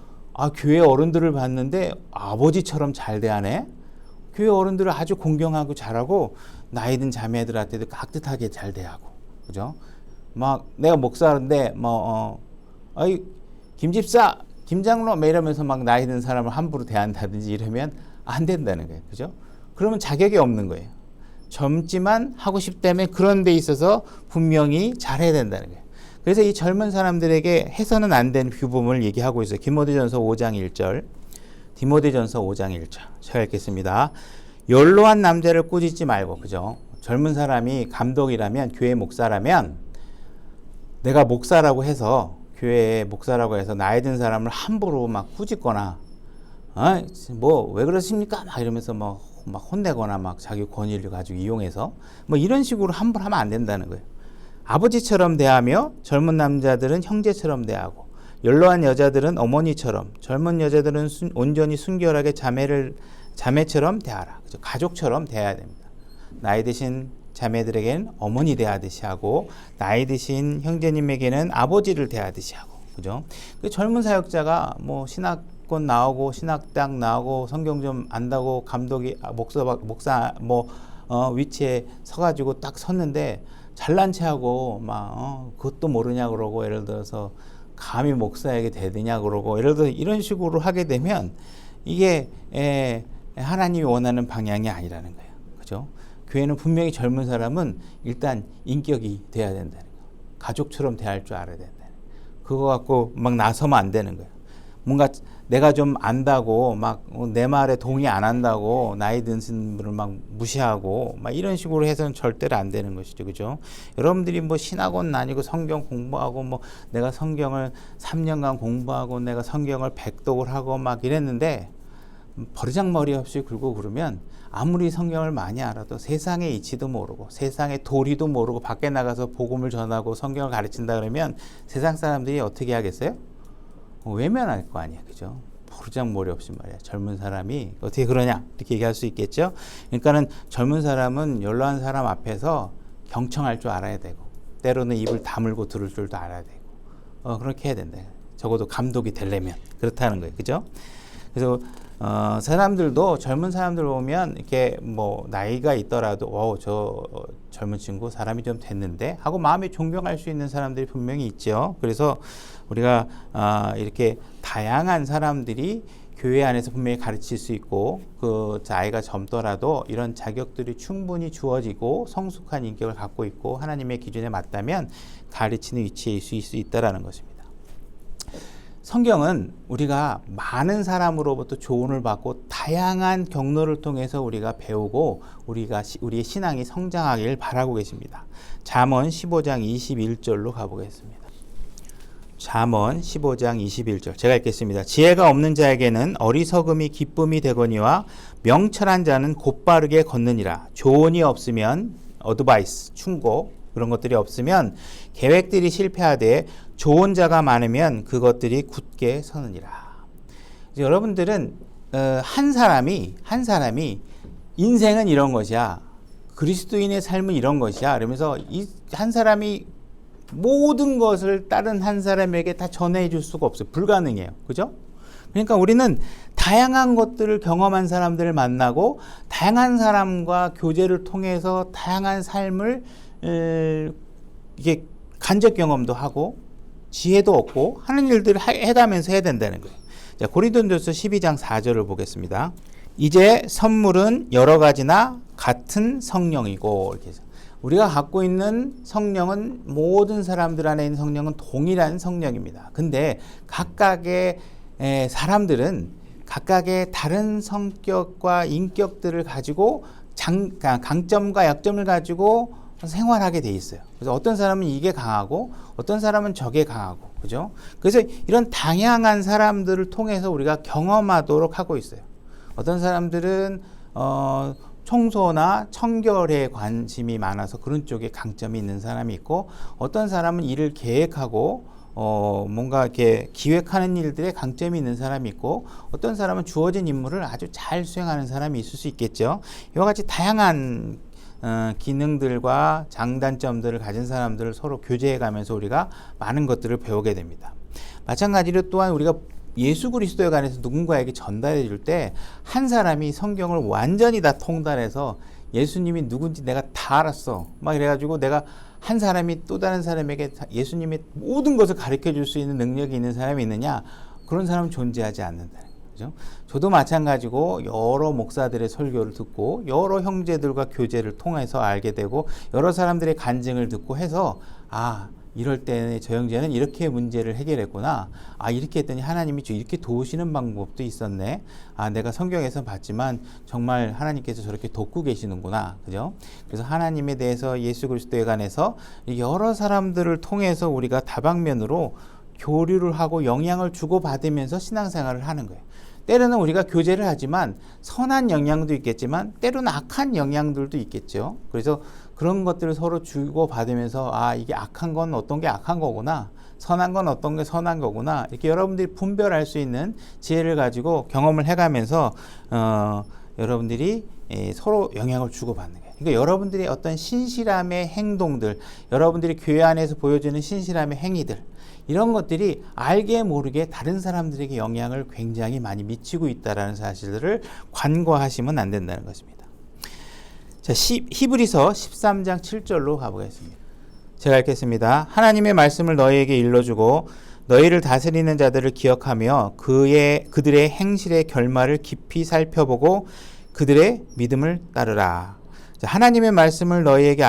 교회 어른들을 봤는데 아버지처럼 잘 대하네. 교회 어른들을 아주 공경하고 잘하고 나이 든 자매들한테도 깍듯하게 잘 대하고. 그죠? 막 내가 목사인데 김집사, 김장로 이러면서 막 나이 든 사람을 함부로 대한다든지 이러면 안 된다는 거예요. 그죠? 그러면 자격이 없는 거예요. 젊지만 하고 싶다면 그런 데 있어서 분명히 잘해야 된다는 거예요. 그래서 이 젊은 사람들에게 해서는 안 되는 규범을 얘기하고 있어요. 디모데전서 5장 1절. 디모데전서 5장 1절. 제가 읽겠습니다. 연로한 남자를 꾸짖지 말고, 그죠? 젊은 사람이 감독이라면, 교회 목사라면, 내가 목사라고 해서, 교회의 목사라고 해서 나이 든 사람을 함부로 막 꾸짖거나, 왜 그러십니까? 막 이러면서 막 혼내거나 막 자기 권위를 가지고 이용해서 뭐 이런 식으로 함부로 하면 안 된다는 거예요. 아버지처럼 대하며 젊은 남자들은 형제처럼 대하고 연로한 여자들은 어머니처럼 젊은 여자들은 온전히 순결하게 자매처럼 대하라. 그죠? 가족처럼 대해야 됩니다. 나이 드신 자매들에게는 어머니 대하듯이 하고 나이 드신 형제님에게는 아버지를 대하듯이 하고 그죠? 그 젊은 사역자가 뭐 신학권 나오고 신학당 나오고 성경 좀 안다고 감독이 목사 위치에 서가지고 딱 섰는데 잘난 체하고 막 그것도 모르냐 그러고 예를 들어서 감히 목사에게 대드냐 그러고 예를 들어서 이런 식으로 하게 되면 이게 하나님이 원하는 방향이 아니라는 거예요. 그죠? 교회는 분명히 젊은 사람은 일단 인격이 돼야 된다는 거예요. 가족처럼 대할 줄 알아야 된다는 거예요. 그거 갖고 막 나서면 안 되는 거예요. 뭔가 내가 좀 안다고 막 내 말에 동의 안 한다고 나이 드신 분을 막 무시하고 막 이런 식으로 해서는 절대로 안 되는 것이죠. 그죠? 여러분들이 뭐 신학원 다니고 성경 공부하고 뭐 내가 성경을 3년간 공부하고 내가 성경을 백독을 하고 막 이랬는데 버르장머리 없이 굴고 그러면 아무리 성경을 많이 알아도 세상의 이치도 모르고 세상의 도리도 모르고 밖에 나가서 복음을 전하고 성경을 가르친다 그러면 세상 사람들이 어떻게 하겠어요? 외면할 거 아니에요. 그죠? 버르장머리 없이 말이야. 젊은 사람이 어떻게 그러냐? 이렇게 얘기할 수 있겠죠? 그러니까는 젊은 사람은 연로한 사람 앞에서 경청할 줄 알아야 되고 때로는 입을 다물고 들을 줄도 알아야 되고 그렇게 해야 된다. 적어도 감독이 되려면 그렇다는 거예요. 그죠? 그래서 사람들도 젊은 사람들 보면 이렇게 뭐 나이가 있더라도 저 젊은 친구 사람이 좀 됐는데 하고 마음에 존경할 수 있는 사람들이 분명히 있죠. 그래서 우리가 이렇게 다양한 사람들이 교회 안에서 분명히 가르칠 수 있고 그 아이가 젊더라도 이런 자격들이 충분히 주어지고 성숙한 인격을 갖고 있고 하나님의 기준에 맞다면 가르치는 위치에 있을 수 있다라는 것입니다. 성경은 우리가 많은 사람으로부터 조언을 받고 다양한 경로를 통해서 우리가 배우고 우리의 신앙이 성장하길 바라고 계십니다. 잠언 15장 21절로 가보겠습니다. 잠언 15장 21절 제가 읽겠습니다. 지혜가 없는 자에게는 어리석음이 기쁨이 되거니와 명철한 자는 곧바르게 걷느니라. 조언이 없으면 어드바이스, 충고 그런 것들이 없으면 계획들이 실패하되 좋은 자가 많으면 그것들이 굳게 서느니라. 여러분들은 한 사람이 인생은 이런 것이야. 그리스도인의 삶은 이런 것이야. 그러면서 이 한 사람이 모든 것을 다른 한 사람에게 다 전해 줄 수가 없어요. 불가능해요. 그죠? 그러니까 우리는 다양한 것들을 경험한 사람들을 만나고 다양한 사람과 교제를 통해서 다양한 삶을 이게 간접 경험도 하고 지혜도 얻고 하는 일들을 해가면서 해야 된다는 거예요. 자, 고린도전서 12장 4절을 보겠습니다. 이제 선물은 여러 가지나 같은 성령이고 이렇게 해서 우리가 갖고 있는 성령은 모든 사람들 안에 있는 성령은 동일한 성령입니다. 근데 각각의 사람들은 각각의 다른 성격과 인격들을 가지고 강점과 약점을 가지고 생활하게 돼 있어요. 그래서 어떤 사람은 이게 강하고 어떤 사람은 저게 강하고 그죠? 그래서 이런 다양한 사람들을 통해서 우리가 경험하도록 하고 있어요. 어떤 사람들은 청소나 청결에 관심이 많아서 그런 쪽에 강점이 있는 사람이 있고 어떤 사람은 일을 계획하고 뭔가 이렇게 기획하는 일들에 강점이 있는 사람이 있고 어떤 사람은 주어진 임무를 아주 잘 수행하는 사람이 있을 수 있겠죠. 이와 같이 다양한 기능들과 장단점들을 가진 사람들을 서로 교제해 가면서 우리가 많은 것들을 배우게 됩니다. 마찬가지로 또한 우리가 예수 그리스도에 관해서 누군가에게 전달해 줄 때 한 사람이 성경을 완전히 다 통달해서 예수님이 누군지 내가 다 알았어 막 이래가지고 내가 한 사람이 또 다른 사람에게 예수님의 모든 것을 가르쳐 줄 수 있는 능력이 있는 사람이 있느냐? 그런 사람은 존재하지 않는다. 그죠? 저도 마찬가지고 여러 목사들의 설교를 듣고 여러 형제들과 교제를 통해서 알게 되고 여러 사람들의 간증을 듣고 해서 이럴 때 저 형제는 이렇게 문제를 해결했구나. 아, 이렇게 했더니 하나님이 이렇게 도우시는 방법도 있었네. 아, 내가 성경에서 봤지만 정말 하나님께서 저렇게 돕고 계시는구나. 그죠? 그래서 하나님에 대해서 예수 그리스도에 관해서 여러 사람들을 통해서 우리가 다방면으로 교류를 하고 영향을 주고받으면서 신앙생활을 하는 거예요. 때로는 우리가 교제를 하지만 선한 영향도 있겠지만 때로는 악한 영향들도 있겠죠. 그래서 그런 것들을 서로 주고받으면서 아, 이게 악한 건 어떤 게 악한 거구나, 선한 건 어떤 게 선한 거구나, 이렇게 여러분들이 분별할 수 있는 지혜를 가지고 경험을 해가면서 여러분들이 서로 영향을 주고받는 거예요. 그러니까 여러분들이 어떤 신실함의 행동들, 여러분들이 교회 안에서 보여주는 신실함의 행위들, 이런 것들이 알게 모르게 다른 사람들에게 영향을 굉장히 많이 미치고 있다는 사실들을 간과하시면 안 된다는 것입니다. 자, 히브리서 13장 7절로 가보겠습니다. 제가 읽겠습니다. 하나님의 말씀을 너희에게 일러주고 너희를 다스리는 자들을 기억하며 그들의 행실의 결말을 깊이 살펴보고 그들의 믿음을 따르라. 하나님의 말씀을 너희에게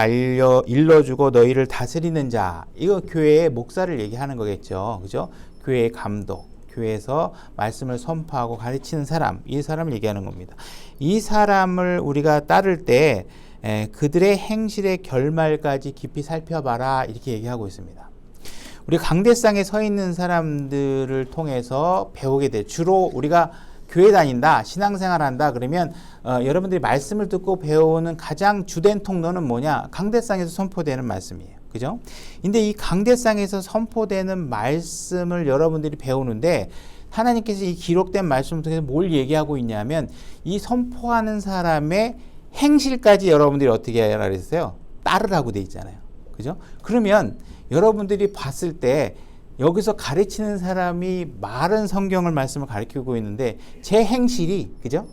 일러주고 너희를 다스리는 자, 이거 교회의 목사를 얘기하는 거겠죠. 그죠? 교회의 감독, 교회에서 말씀을 선포하고 가르치는 사람, 이 사람을 얘기하는 겁니다. 이 사람을 우리가 따를 때 그들의 행실의 결말까지 깊이 살펴봐라, 이렇게 얘기하고 있습니다. 우리 강대상에 서 있는 사람들을 통해서 배우게 돼. 주로 우리가 교회 다닌다, 신앙생활 한다 그러면 여러분들이 말씀을 듣고 배우는 가장 주된 통로는 뭐냐? 강대상에서 선포되는 말씀이에요. 그죠? 근데 이 강대상에서 선포되는 말씀을 여러분들이 배우는데 하나님께서 이 기록된 말씀을 통해서 뭘 얘기하고 있냐면 이 선포하는 사람의 행실까지 여러분들이 어떻게 하라 그랬어요? 따르라고 돼 있잖아요. 그죠? 그러면 여러분들이 봤을 때 여기서 가르치는 사람이 말은 성경을 말씀을 가르치고 있는데 제 행실이, 그죠?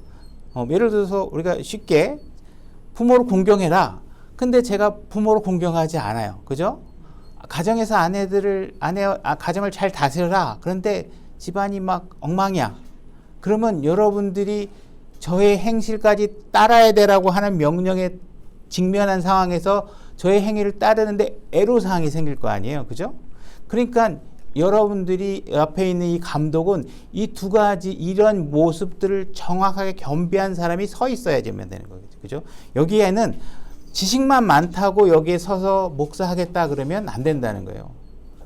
예를 들어서 우리가 쉽게 부모를 공경해라. 근데 제가 부모를 공경하지 않아요. 그죠? 가정에서 가정을 잘 다스려라. 그런데 집안이 막 엉망이야. 그러면 여러분들이 저의 행실까지 따라야 되라고 하는 명령에 직면한 상황에서 저의 행위를 따르는데 애로사항이 생길 거 아니에요. 그죠? 그러니까 여러분들이 앞에 있는 이 감독은 이 두 가지 이런 모습들을 정확하게 겸비한 사람이 서 있어야지만 되는 거겠죠. 그죠? 여기에는 지식만 많다고 여기에 서서 목사하겠다 그러면 안 된다는 거예요.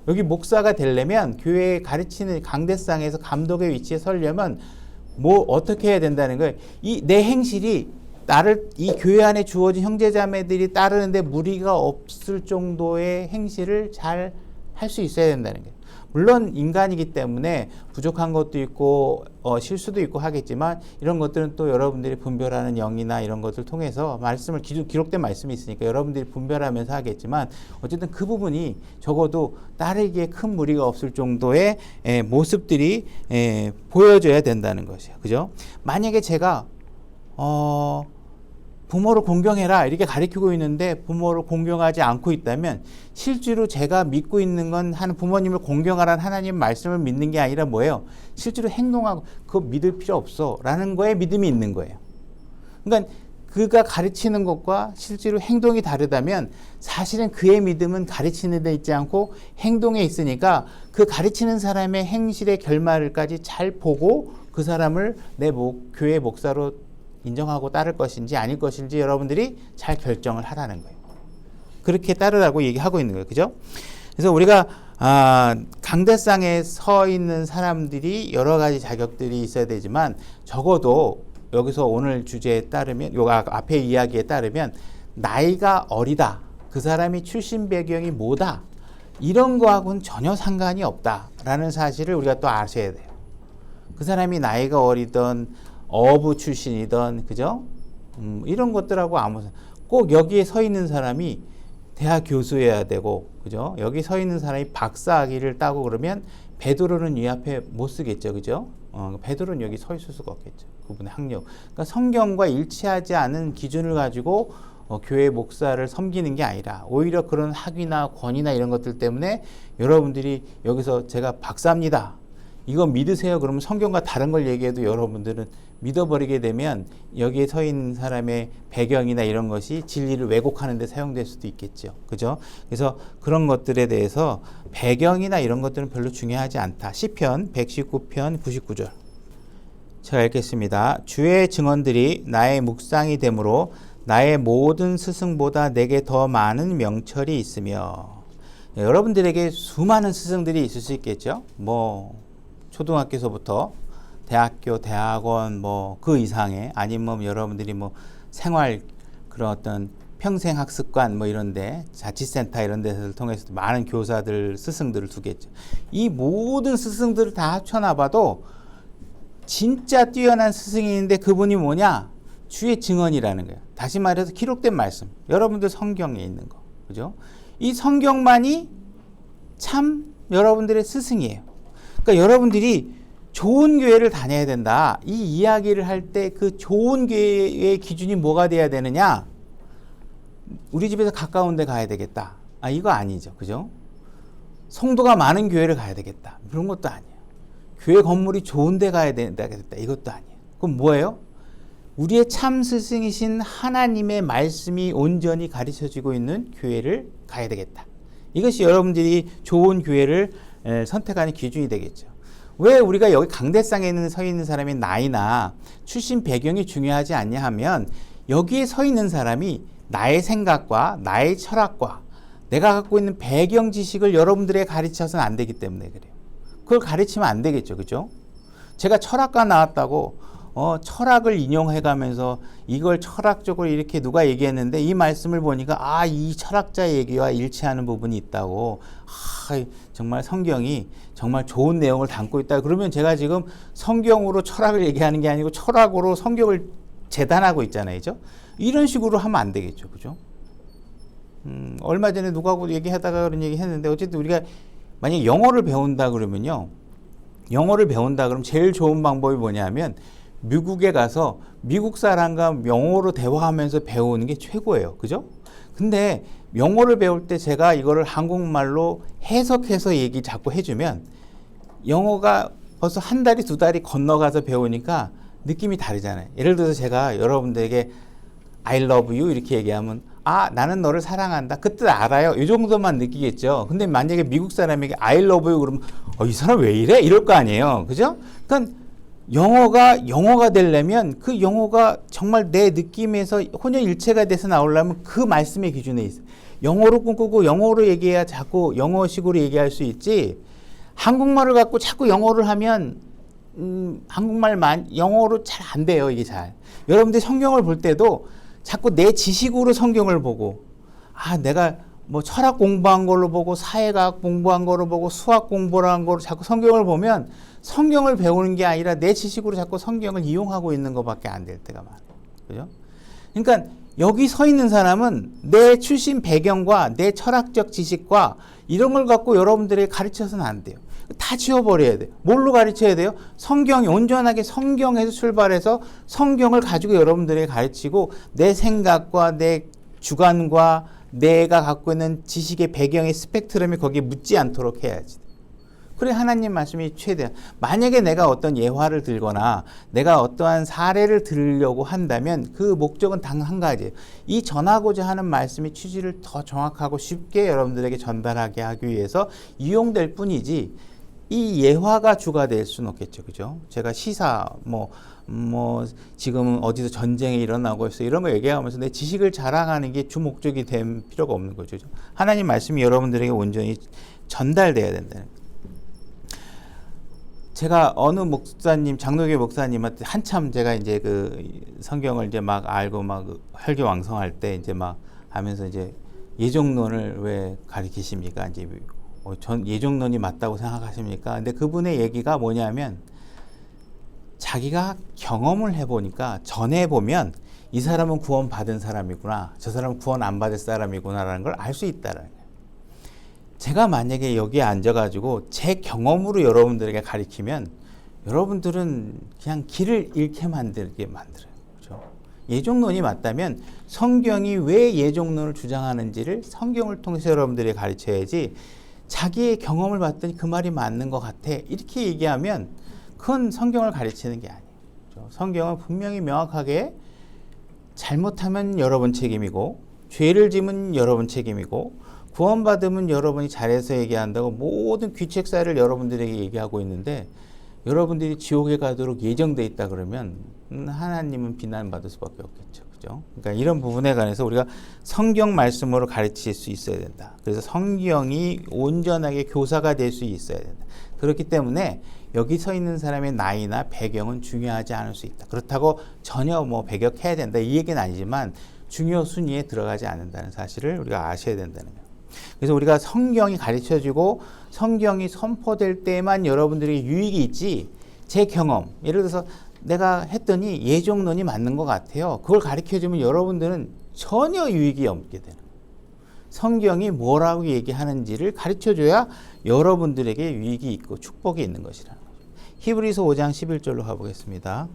여기 목사가 되려면 교회에 가르치는 강대상에서 감독의 위치에 서려면 뭐 어떻게 해야 된다는 거예요. 이 내 행실이 나를 이 교회 안에 주어진 형제자매들이 따르는데 무리가 없을 정도의 행실을 잘 할 수 있어야 된다는 거예요. 물론 인간이기 때문에 부족한 것도 있고 실수도 있고 하겠지만 이런 것들은 또 여러분들이 분별하는 영이나 이런 것들 통해서 말씀을 기록된 말씀이 있으니까 여러분들이 분별하면서 하겠지만 어쨌든 그 부분이 적어도 따르기에 큰 무리가 없을 정도의 모습들이 보여져야 된다는 것이에요. 그죠? 만약에 제가 부모를 공경해라 이렇게 가르치고 있는데 부모를 공경하지 않고 있다면 실제로 제가 믿고 있는 건 부모님을 공경하라는 하나님 말씀을 믿는 게 아니라 뭐예요? 실제로 행동하고 그거 믿을 필요 없어 라는 거에 믿음이 있는 거예요. 그러니까 그가 가르치는 것과 실제로 행동이 다르다면 사실은 그의 믿음은 가르치는 데 있지 않고 행동에 있으니까 그 가르치는 사람의 행실의 결말까지 잘 보고 그 사람을 내 교회 목사로 인정하고 따를 것인지 아닐 것인지 여러분들이 잘 결정을 하라는 거예요. 그렇게 따르라고 얘기하고 있는 거예요. 그죠? 그래서 우리가 강대상에 서 있는 사람들이 여러 가지 자격들이 있어야 되지만 적어도 여기서 오늘 주제에 따르면 요 앞에 이야기에 따르면 나이가 어리다. 그 사람이 출신 배경이 뭐다. 이런 거하고는 전혀 상관이 없다라는 사실을 우리가 또 아셔야 돼요. 그 사람이 나이가 어리던 어부 출신이던 그죠? 이런 것들하고 꼭 여기에 서 있는 사람이 대학 교수여야 되고 그죠? 여기 서 있는 사람이 박사학위를 따고 그러면 베드로는 이 앞에 못 쓰겠죠. 그죠? 베드로는 여기 서 있을 수가 없겠죠. 그분의 학력. 그러니까 성경과 일치하지 않은 기준을 가지고 교회 목사를 섬기는 게 아니라 오히려 그런 학위나 권위나 이런 것들 때문에 여러분들이 여기서 제가 박사입니다. 이거 믿으세요. 그러면 성경과 다른 걸 얘기해도 여러분들은 믿어버리게 되면 여기에 서 있는 사람의 배경이나 이런 것이 진리를 왜곡하는 데 사용될 수도 있겠죠. 그죠? 그래서 그런 것들에 대해서 배경이나 이런 것들은 별로 중요하지 않다. 시편 119편 99절. 제가 읽겠습니다. 주의 증언들이 나의 묵상이 되므로 나의 모든 스승보다 내게 더 많은 명철이 있으며. 여러분들에게 수많은 스승들이 있을 수 있겠죠. 뭐 초등학교에서부터 대학교, 대학원 뭐 그 이상의, 아니면 여러분들이 뭐 생활 그런 어떤 평생 학습관 뭐 이런데 자치센터 이런 데를 통해서 많은 교사들, 스승들을 두겠죠. 이 모든 스승들을 다 합쳐놔봐도 진짜 뛰어난 스승이 있는데 그분이 뭐냐? 주의 증언이라는 거예요. 다시 말해서 기록된 말씀. 여러분들 성경에 있는 거. 그죠? 이 성경만이 참 여러분들의 스승이에요. 그러니까 여러분들이 좋은 교회를 다녀야 된다. 이 이야기를 할 때 그 좋은 교회의 기준이 뭐가 돼야 되느냐? 우리 집에서 가까운 데 가야 되겠다. 아, 이거 아니죠. 그죠? 성도가 많은 교회를 가야 되겠다. 그런 것도 아니에요. 교회 건물이 좋은 데 가야 되겠다. 이것도 아니에요. 그럼 뭐예요? 우리의 참 스승이신 하나님의 말씀이 온전히 가르쳐지고 있는 교회를 가야 되겠다. 이것이 여러분들이 좋은 교회를 선택하는 기준이 되겠죠. 왜 우리가 여기 강대상에 서 있는 사람의 나이나 출신 배경이 중요하지 않냐 하면 여기에 서 있는 사람이 나의 생각과 나의 철학과 내가 갖고 있는 배경 지식을 여러분들에게 가르쳐서는 안 되기 때문에 그래요. 그걸 가르치면 안 되겠죠. 그죠? 제가 철학과 나왔다고 철학을 인용해가면서 이걸 철학적으로 이렇게 누가 얘기했는데 이 말씀을 보니까 이 철학자의 얘기와 일치하는 부분이 있다고, 정말 성경이 정말 좋은 내용을 담고 있다. 그러면 제가 지금 성경으로 철학을 얘기하는 게 아니고 철학으로 성경을 재단하고 있잖아요. 그죠? 이런 식으로 하면 안 되겠죠. 그죠? 얼마 전에 누구하고 얘기하다가 그런 얘기 했는데, 어쨌든 우리가 만약에 영어를 배운다 그러면요. 영어를 배운다 그러면 제일 좋은 방법이 뭐냐면 미국에 가서 미국 사람과 영어로 대화하면서 배우는 게 최고예요. 그죠? 근데 영어를 배울 때 제가 이거를 한국말로 해석해서 얘기 자꾸 해주면 영어가 벌써 한 달이 두 달이 건너가서 배우니까 느낌이 다르잖아요. 예를 들어서 제가 여러분들에게 I love you 이렇게 얘기하면 나는 너를 사랑한다. 그 뜻 알아요. 이 정도만 느끼겠죠. 근데 만약에 미국 사람에게 I love you 그러면 이 사람 왜 이래? 이럴 거 아니에요. 그죠? 그러니까 영어가 되려면 그 영어가 정말 내 느낌에서 혼연일체가 돼서 나오려면 그 말씀의 기준에 있어요. 영어로 꿈꾸고 영어로 얘기해야 자꾸 영어식으로 얘기할 수 있지, 한국말을 갖고 자꾸 영어를 하면 한국말만 영어로 잘 안 돼요. 이게 잘. 여러분들이 성경을 볼 때도 자꾸 내 지식으로 성경을 보고 내가 뭐 철학 공부한 걸로 보고 사회과학 공부한 걸로 보고 수학 공부를 한 걸로 자꾸 성경을 보면 성경을 배우는 게 아니라 내 지식으로 자꾸 성경을 이용하고 있는 것밖에 안 될 때가 많아요. 그죠? 그러니까 여기 서 있는 사람은 내 출신 배경과 내 철학적 지식과 이런 걸 갖고 여러분들에게 가르쳐서는 안 돼요. 다 지워버려야 돼요. 뭘로 가르쳐야 돼요? 성경이 온전하게 성경에서 출발해서 성경을 가지고 여러분들에게 가르치고 내 생각과 내 주관과 내가 갖고 있는 지식의 배경의 스펙트럼이 거기에 묻지 않도록 해야지. 그래 하나님 말씀이 최대한. 만약에 내가 어떤 예화를 들거나 내가 어떠한 사례를 들으려고 한다면 그 목적은 단 한 가지예요. 이 전하고자 하는 말씀의 취지를 더 정확하고 쉽게 여러분들에게 전달하게 하기 위해서 이용될 뿐이지 이 예화가 주가 될 수는 없겠죠. 그죠? 제가 시사 지금 어디서 전쟁이 일어나고 있어 이런 거 얘기하면서 내 지식을 자랑하는 게 주 목적이 될 필요가 없는 거죠. 하나님 말씀이 여러분들에게 온전히 전달돼야 된다는 거죠. 제가 어느 목사님, 장로교 목사님한테 한참 제가 이제 그 성경을 이제 막 알고 막 혈기왕성할 때 이제 막 하면서 이제 예종론을 왜 가리키십니까? 이제 전 예종론이 맞다고 생각하십니까? 근데 그분의 얘기가 뭐냐면 자기가 경험을 해보니까 전에 보면 이 사람은 구원 받은 사람이구나, 저 사람은 구원 안 받을 사람이구나라는 걸 알 수 있다라는 거예요. 제가 만약에 여기에 앉아가지고 제 경험으로 여러분들에게 가르치면 여러분들은 그냥 길을 잃게 만들게 만들어요. 그렇죠? 예종론이 맞다면 성경이 왜 예종론을 주장하는지를 성경을 통해서 여러분들에게 가르쳐야지, 자기의 경험을 봤더니 그 말이 맞는 것 같아. 이렇게 얘기하면 그건 성경을 가르치는 게 아니에요. 그렇죠? 성경은 분명히 명확하게 잘못하면 여러분 책임이고 죄를 지면 여러분 책임이고 구원받으면 여러분이 잘해서 얘기한다고 모든 귀책사를 여러분들에게 얘기하고 있는데 여러분들이 지옥에 가도록 예정돼 있다 그러면 하나님은 비난받을 수밖에 없겠죠. 그죠? 그러니까 이런 부분에 관해서 우리가 성경 말씀으로 가르칠 수 있어야 된다. 그래서 성경이 온전하게 교사가 될 수 있어야 된다. 그렇기 때문에 여기 서 있는 사람의 나이나 배경은 중요하지 않을 수 있다. 그렇다고 전혀 뭐 배격해야 된다 이 얘기는 아니지만 중요 순위에 들어가지 않는다는 사실을 우리가 아셔야 된다는 거예요. 그래서 우리가 성경이 가르쳐주고 성경이 선포될 때만 여러분들에게 유익이 있지 제 경험 예를 들어서 내가 했더니 예정론이 맞는 것 같아요. 그걸 가르쳐주면 여러분들은 전혀 유익이 없게 되는 거예요. 성경이 뭐라고 얘기하는지를 가르쳐줘야 여러분들에게 유익이 있고 축복이 있는 것이라는 거죠. 히브리서 5장 11절로 가보겠습니다.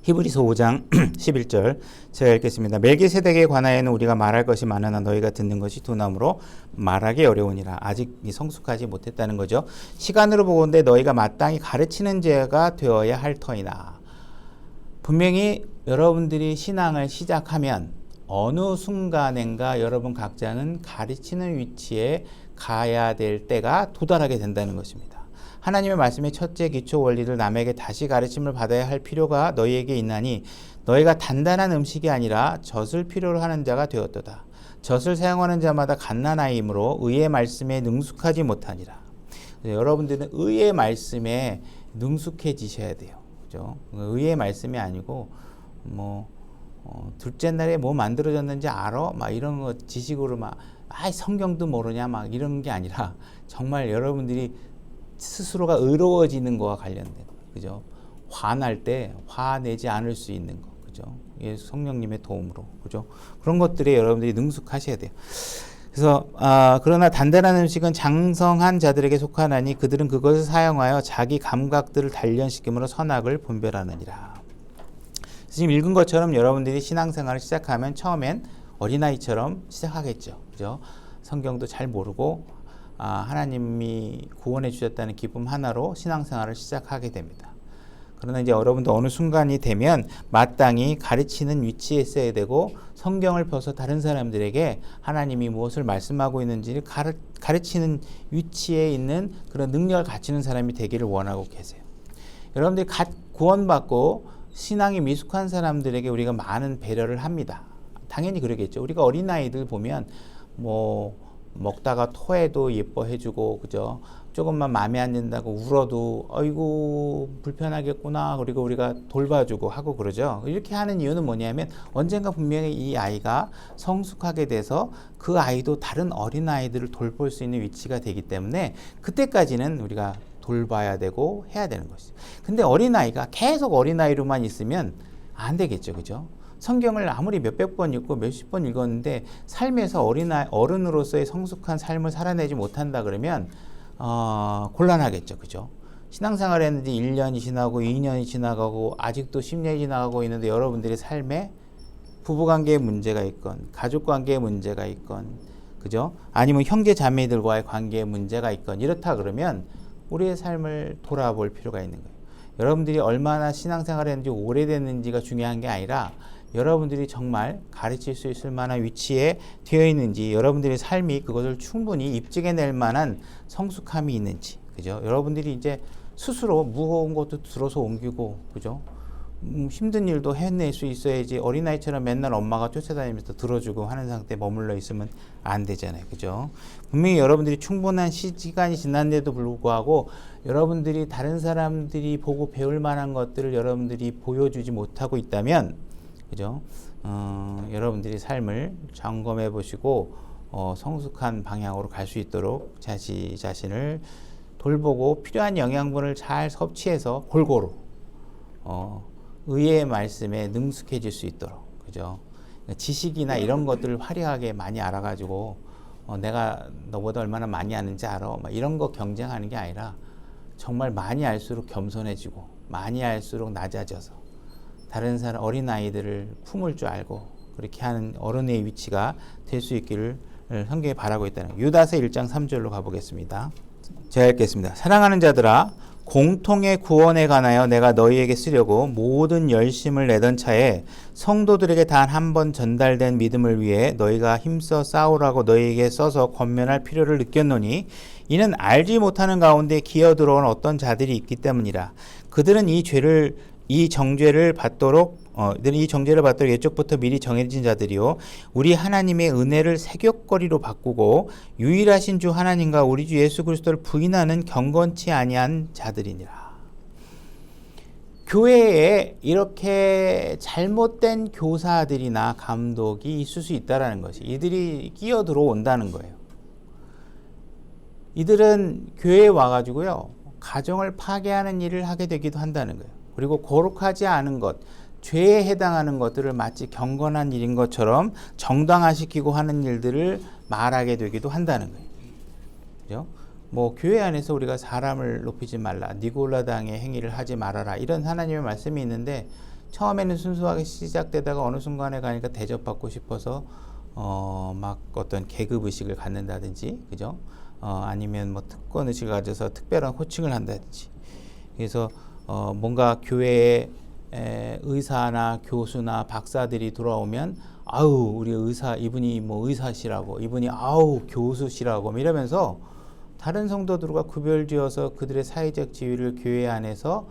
히브리서 5장 11절 제가 읽겠습니다. 멜기세덱에 관하여는 우리가 말할 것이 많으나 너희가 듣는 것이 두나무로 말하기 어려우니라. 아직 성숙하지 못했다는 거죠. 시간으로 보건대 너희가 마땅히 가르치는 자가 되어야 할 터이나. 분명히 여러분들이 신앙을 시작하면 어느 순간인가 여러분 각자는 가르치는 위치에 가야 될 때가 도달하게 된다는 것입니다. 하나님의 말씀의 첫째 기초 원리를 남에게 다시 가르침을 받아야 할 필요가 너희에게 있나니 너희가 단단한 음식이 아니라 젖을 필요로 하는 자가 되었도다. 젖을 사용하는 자마다 갓난아이므로 의의 말씀에 능숙하지 못하니라. 여러분들은 의의 말씀에 능숙해지셔야 돼요. 그죠? 의의 말씀이 아니고 둘째 날에 뭐 만들어졌는지 알아? 막 이런 거 지식으로 성경도 모르냐? 막 이런 게 아니라 정말 여러분들이 스스로가 의로워지는 거와 관련된 거, 그죠? 화날 때 화내지 않을 수 있는 거, 그죠? 예수 성령님의 도움으로, 그죠? 그런 것들에 여러분들이 능숙하셔야 돼요. 그래서 그러나 단단한 음식은 장성한 자들에게 속하나니 그들은 그것을 사용하여 자기 감각들을 단련시킴으로 선악을 분별하느니라. 지금 읽은 것처럼 여러분들이 신앙생활을 시작하면 처음엔 어린아이처럼 시작하겠죠, 그죠? 성경도 잘 모르고 하나님이 구원해 주셨다는 기쁨 하나로 신앙생활을 시작하게 됩니다. 그러나 이제 여러분도 어느 순간이 되면 마땅히 가르치는 위치에 있어야 되고 성경을 펴서 다른 사람들에게 하나님이 무엇을 말씀하고 있는지를 가르치는 위치에 있는 그런 능력을 갖추는 사람이 되기를 원하고 계세요. 여러분들이 구원받고 신앙이 미숙한 사람들에게 우리가 많은 배려를 합니다. 당연히 그러겠죠. 우리가 어린아이들 보면 먹다가 토해도 예뻐해주고, 그죠? 조금만 마음에 안 든다고 울어도, 아이고, 불편하겠구나. 그리고 우리가 돌봐주고 하고 그러죠. 이렇게 하는 이유는 뭐냐면, 언젠가 분명히 이 아이가 성숙하게 돼서 그 아이도 다른 어린아이들을 돌볼 수 있는 위치가 되기 때문에, 그때까지는 우리가 돌봐야 되고 해야 되는 것이죠. 근데 어린아이가 계속 어린아이로만 있으면 안 되겠죠. 그죠? 성경을 아무리 몇백 번 읽고 몇십 번 읽었는데 삶에서 어른으로서의 성숙한 삶을 살아내지 못한다 그러면 곤란하겠죠. 그죠? 신앙생활 했는데 1년이 지나고 2년이 지나가고 아직도 10년이 지나가고 있는데 여러분들의 삶에 부부관계에 문제가 있건 가족관계에 문제가 있건 그죠? 아니면 형제 자매들과의 관계에 문제가 있건 이렇다 그러면 우리의 삶을 돌아볼 필요가 있는 거예요. 여러분들이 얼마나 신앙생활을 했는지 오래됐는지가 중요한 게 아니라 여러분들이 정말 가르칠 수 있을 만한 위치에 되어 있는지 여러분들의 삶이 그것을 충분히 입증해낼 만한 성숙함이 있는지 그죠? 여러분들이 이제 스스로 무거운 것도 들어서 옮기고 그죠? 힘든 일도 해낼 수 있어야지 어린아이처럼 맨날 엄마가 쫓아다니면서 들어주고 하는 상태에 머물러 있으면 안 되잖아요. 그죠? 분명히 여러분들이 충분한 시간이 지났는데도 불구하고 여러분들이 다른 사람들이 보고 배울 만한 것들을 여러분들이 보여주지 못하고 있다면 그죠? 여러분들이 삶을 점검해 보시고 성숙한 방향으로 갈 수 있도록 자신을 돌보고 필요한 영양분을 잘 섭취해서 골고루 의의 말씀에 능숙해질 수 있도록 그죠? 지식이나 이런 것들을 화려하게 많이 알아가지고 내가 너보다 얼마나 많이 아는지 알아 막 이런 거 경쟁하는 게 아니라 정말 많이 알수록 겸손해지고 많이 알수록 낮아져서 다른 사람 어린아이들을 품을 줄 알고 그렇게 하는 어른의 위치가 될 수 있기를 성경이 바라고 있다는 거예요. 유다서 1장 3절로 가보겠습니다. 제가 읽겠습니다. 사랑하는 자들아, 공통의 구원에 관하여 내가 너희에게 쓰려고 모든 열심을 내던 차에 성도들에게 단 한 번 전달된 믿음을 위해 너희가 힘써 싸우라고 너희에게 써서 권면할 필요를 느꼈노니 이는 알지 못하는 가운데 기어들어온 어떤 자들이 있기 때문이라. 그들은 이 정죄를 받도록 예적부터 미리 정해진 자들이요 우리 하나님의 은혜를 세격거리로 바꾸고 유일하신 주 하나님과 우리 주 예수 그리스도를 부인하는 경건치 아니한 자들이니라. 교회에 이렇게 잘못된 교사들이나 감독이 있을 수 있다라는 것이, 이들이 끼어 들어온다는 거예요. 이들은 교회에 와가지고요 가정을 파괴하는 일을 하게 되기도 한다는 거예요. 그리고 거룩하지 않은 것, 죄에 해당하는 것들을 마치 경건한 일인 것처럼 정당화시키고 하는 일들을 말하게 되기도 한다는 거예요. 그죠? 뭐 교회 안에서 우리가 사람을 높이지 말라, 니골라당의 행위를 하지 말아라, 이런 하나님의 말씀이 있는데 처음에는 순수하게 시작되다가 어느 순간에 가니까 대접받고 싶어서 막 어떤 계급 의식을 갖는다든지, 그죠? 아니면 뭐 특권 의식을 가져서 특별한 호칭을 한다든지. 그래서 뭔가 교회에 의사나 교수나 박사들이 돌아오면 아우 우리 의사, 이분이 뭐 의사시라고, 이분이 아우 교수시라고 이러면서 다른 성도들과 구별지어서 그들의 사회적 지위를 교회 안에서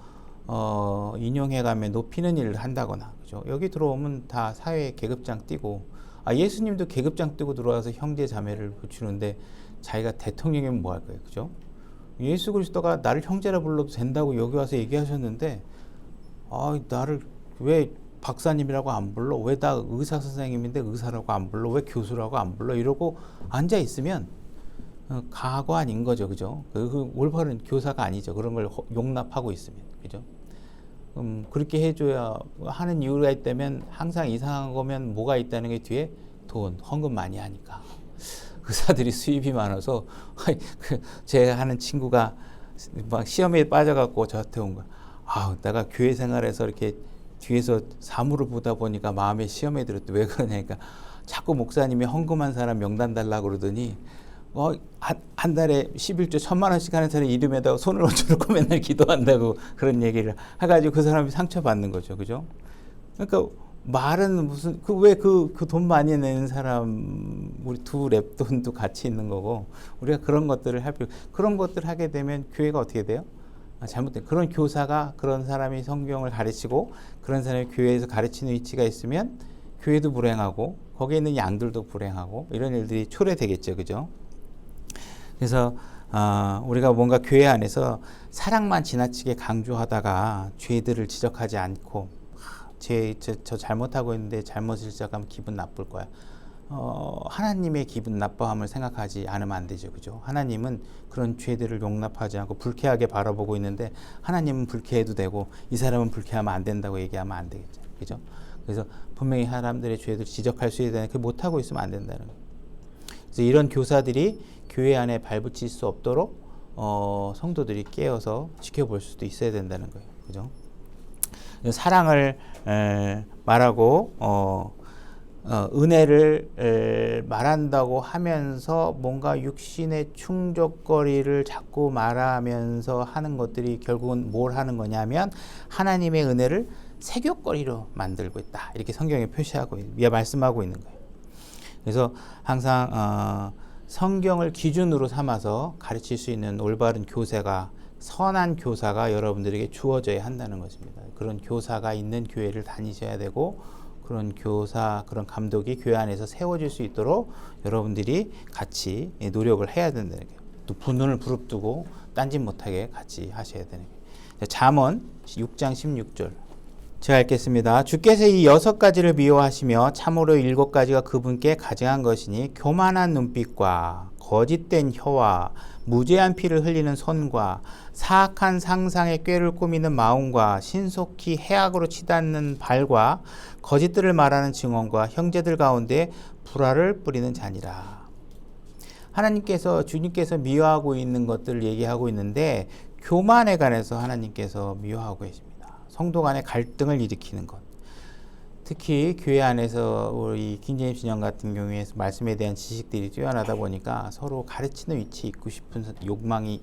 인용해가며 높이는 일을 한다거나, 그죠? 여기 들어오면 다 사회에 계급장 띄고, 예수님도 계급장 띄고 들어와서 형제 자매를 붙이는데 자기가 대통령이면 뭐 할 거예요, 그죠? 예수 그리스도가 나를 형제라 불러도 된다고 여기 와서 얘기하셨는데 나를 왜 박사님이라고 안 불러? 왜 나 의사 선생님인데 의사라고 안 불러? 왜 교수라고 안 불러? 이러고 앉아 있으면 가고 아닌 거죠, 그죠? 그 올바른 교사가 아니죠. 그런 걸 용납하고 있으면, 그죠? 그렇게 해줘야 하는 이유가 있다면, 항상 이상한 거면 뭐가 있다는 게 뒤에 돈, 헌금 많이 하니까. 의사들이 수입이 많아서 제가 하는 친구가 막 시험에 빠져갖고 저한테 온 거야. 내가 교회 생활에서 이렇게 뒤에서 사물을 보다 보니까 마음에 시험에 들었대. 왜 그러냐니까 자꾸 목사님이 헌금한 사람 명단 달라고 그러더니 한 달에 11조 1,000만 원씩 하는 사람 이름에다가 손을 얹혀놓고 맨날 기도한다고 그런 얘기를 해가지고 그 사람이 상처받는 거죠, 그죠? 그러니까 말은 무슨 왜 그 돈 많이 내는 사람 우리 두 랩돈도 같이 있는 거고, 우리가 그런 것들을 그런 것들 하게 되면 교회가 어떻게 돼요? 잘못된 그런 교사가, 그런 사람이 성경을 가르치고 그런 사람이 교회에서 가르치는 위치가 있으면 교회도 불행하고 거기에 있는 양들도 불행하고 이런 일들이 초래되겠죠, 그죠? 그래서 우리가 뭔가 교회 안에서 사랑만 지나치게 강조하다가 죄들을 지적하지 않고, 저 잘못하고 있는데 잘못을 지적하면 기분 나쁠 거야. 하나님의 기분 나빠함을 생각하지 않으면 안 되죠, 그죠? 하나님은 그런 죄들을 용납하지 않고 불쾌하게 바라보고 있는데, 하나님은 불쾌해도 되고 이 사람은 불쾌하면 안 된다고 얘기하면 안 되겠죠, 그죠? 그래서 분명히 사람들의 죄들을 지적할 수 있다는, 그 못하고 있으면 안 된다는 거예요. 그래서 이런 교사들이 교회 안에 발붙일 수 없도록 성도들이 깨어서 지켜볼 수도 있어야 된다는 거예요, 그죠? 사랑을 말하고 은혜를 말한다고 하면서 뭔가 육신의 충족거리를 자꾸 말하면서 하는 것들이 결국은 뭘 하는 거냐면 하나님의 은혜를 세격거리로 만들고 있다, 이렇게 성경에 표시하고 말씀하고 있는 거예요. 그래서 항상 성경을 기준으로 삼아서 가르칠 수 있는 올바른 교사가, 선한 교사가 여러분들에게 주어져야 한다는 것입니다. 그런 교사가 있는 교회를 다니셔야 되고, 그런 교사, 그런 감독이 교회 안에서 세워질 수 있도록 여러분들이 같이 노력을 해야 된다는 거예요. 또 분을 부릅뜨고 딴짓 못하게 같이 하셔야 되는 거예요. 잠언 6장 16절 제가 읽겠습니다. 주께서 이 6가지를 미워하시며 참으로 7가지가 그분께 가증한 것이니 교만한 눈빛과 거짓된 혀와 무죄한 피를 흘리는 손과 사악한 상상의 꾀를 꾸미는 마음과 신속히 해악으로 치닫는 발과 거짓들을 말하는 증언과 형제들 가운데 불화를 뿌리는 자니라. 하나님께서, 주님께서 미워하고 있는 것들을 얘기하고 있는데, 교만에 관해서 하나님께서 미워하고 계십니다. 성도 간의 갈등을 일으키는 것, 특히 교회 안에서 우리 킹제임스 진영 같은 경우에 말씀에 대한 지식들이 뛰어나다 보니까 서로 가르치는 위치에 있고 싶은 욕망이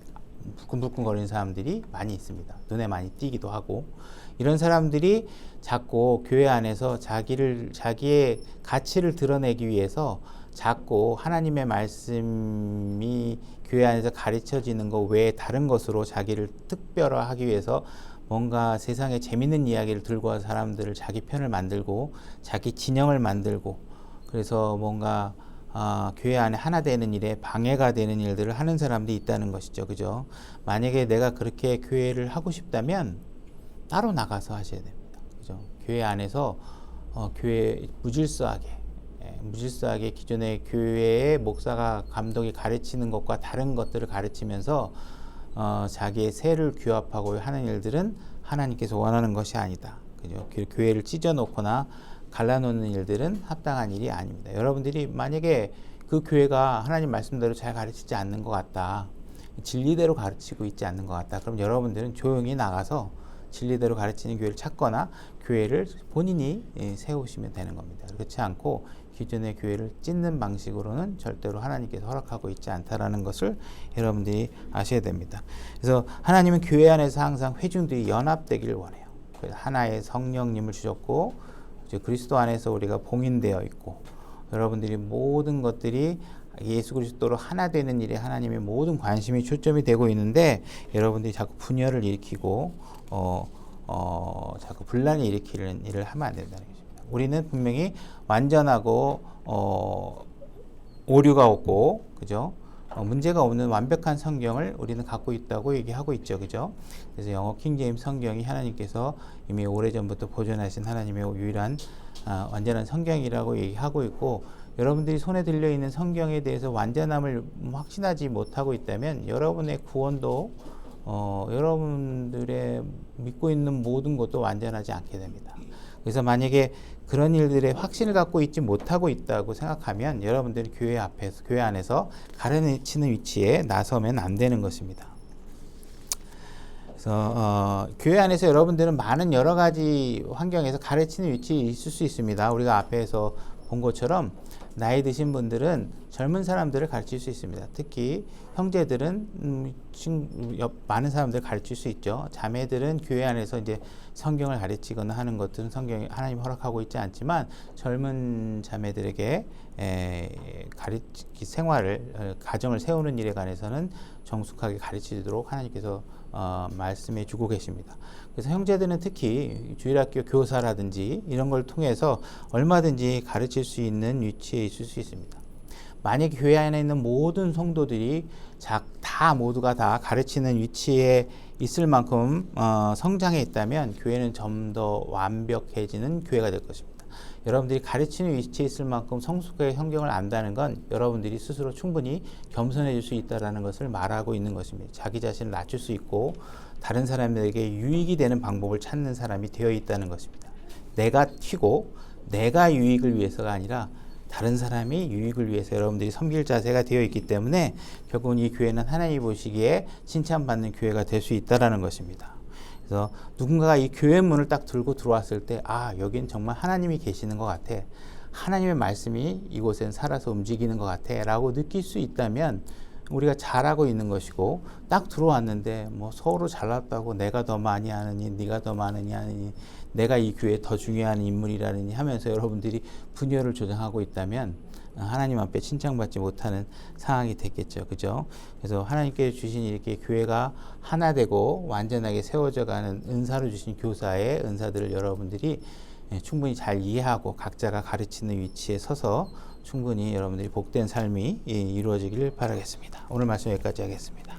부끈부끈거리는 사람들이 많이 있습니다. 눈에 많이 띄기도 하고, 이런 사람들이 자꾸 교회 안에서 자기의 가치를 드러내기 위해서 자꾸 하나님의 말씀이 교회 안에서 가르쳐지는 것 외에 다른 것으로 자기를 특별화하기 위해서 뭔가 세상에 재밌는 이야기를 들고 와서 사람들을 자기 편을 만들고 자기 진영을 만들고, 그래서 뭔가 교회 안에 하나 되는 일에 방해가 되는 일들을 하는 사람들이 있다는 것이죠. 그죠? 만약에 내가 그렇게 교회를 하고 싶다면 따로 나가서 하셔야 됩니다. 그죠? 교회 안에서 교회 무질서하게 기존의 교회의 목사가 감독이 가르치는 것과 다른 것들을 가르치면서 자기의 세를 규합하고 하는 일들은 하나님께서 원하는 것이 아니다. 그죠? 교회를 찢어놓거나 갈라놓는 일들은 합당한 일이 아닙니다. 여러분들이 만약에 그 교회가 하나님 말씀대로 잘 가르치지 않는 것 같다, 진리대로 가르치고 있지 않는 것 같다, 그럼 여러분들은 조용히 나가서 진리대로 가르치는 교회를 찾거나 교회를 본인이 세우시면 되는 겁니다. 그렇지 않고 기존의 교회를 찢는 방식으로는 절대로 하나님께서 허락하고 있지 않다라는 것을 여러분들이 아셔야 됩니다. 그래서 하나님은 교회 안에서 항상 회중들이 연합되기를 원해요. 하나의 성령님을 주셨고 이제 그리스도 안에서 우리가 봉인되어 있고, 여러분들이 모든 것들이 예수 그리스도로 하나 되는 일에 하나님의 모든 관심이 초점이 되고 있는데, 여러분들이 자꾸 분열을 일으키고 자꾸 분란을 일으키는 일을 하면 안 된다는 것입니다. 우리는 분명히 완전하고 오류가 없고, 그죠? 문제가 없는 완벽한 성경을 우리는 갖고 있다고 얘기하고 있죠. 그죠? 그래서 영어 킹제임스 성경이 하나님께서 이미 오래전부터 보존하신 하나님의 유일한 완전한 성경이라고 얘기하고 있고, 여러분들이 손에 들려있는 성경에 대해서 완전함을 확신하지 못하고 있다면 여러분의 구원도 여러분들의 믿고 있는 모든 것도 완전하지 않게 됩니다. 그래서 만약에 그런 일들에 확신을 갖고 있지 못하고 있다고 생각하면 여러분들이 교회 안에서 가르치는 위치에 나서면 안 되는 것입니다. 그래서 교회 안에서 여러분들은 많은 여러 가지 환경에서 가르치는 위치에 있을 수 있습니다. 우리가 앞에서 본 것처럼 나이 드신 분들은 젊은 사람들을 가르칠 수 있습니다. 특히 형제들은 많은 사람들을 가르칠 수 있죠. 자매들은 교회 안에서 이제 성경을 가르치거나 하는 것들은 성경이 하나님 허락하고 있지 않지만, 젊은 자매들에게 가정을 세우는 일에 관해서는 정숙하게 가르치도록 하나님께서 말씀해 주고 계십니다. 그래서 형제들은 특히 주일학교 교사라든지 이런 걸 통해서 얼마든지 가르칠 수 있는 위치에 있을 수 있습니다. 만약 교회 안에 있는 모든 성도들이 모두가 다 가르치는 위치에 있을 만큼 성장해 있다면 교회는 좀 더 완벽해지는 교회가 될 것입니다. 여러분들이 가르치는 위치에 있을 만큼 성숙하게 성경을 안다는 건 여러분들이 스스로 충분히 겸손해질 수 있다는 것을 말하고 있는 것입니다. 자기 자신을 낮출 수 있고 다른 사람들에게 유익이 되는 방법을 찾는 사람이 되어 있다는 것입니다. 내가 튀고 내가 유익을 위해서가 아니라 다른 사람이 유익을 위해서 여러분들이 섬길 자세가 되어 있기 때문에 결국은 이 교회는 하나님이 보시기에 칭찬받는 교회가 될 수 있다는 것입니다. 그래서 누군가가 이 교회 문을 딱 들고 들어왔을 때, 여긴 정말 하나님이 계시는 것 같아, 하나님의 말씀이 이곳엔 살아서 움직이는 것 같아 라고 느낄 수 있다면 우리가 잘하고 있는 것이고, 딱 들어왔는데 뭐 서로 잘났다고 내가 더 많이 아느니 네가 더 많으니 하느니 내가 이 교회에 더 중요한 인물이라느니 하면서 여러분들이 분열을 조장하고 있다면 하나님 앞에 칭찬받지 못하는 상황이 됐겠죠. 그죠? 그래서 하나님께 주신 이렇게 교회가 하나 되고 완전하게 세워져가는 은사로 주신 교사의 은사들을 여러분들이 충분히 잘 이해하고 각자가 가르치는 위치에 서서 충분히 여러분들이 복된 삶이 이루어지기를 바라겠습니다. 오늘 말씀 여기까지 하겠습니다.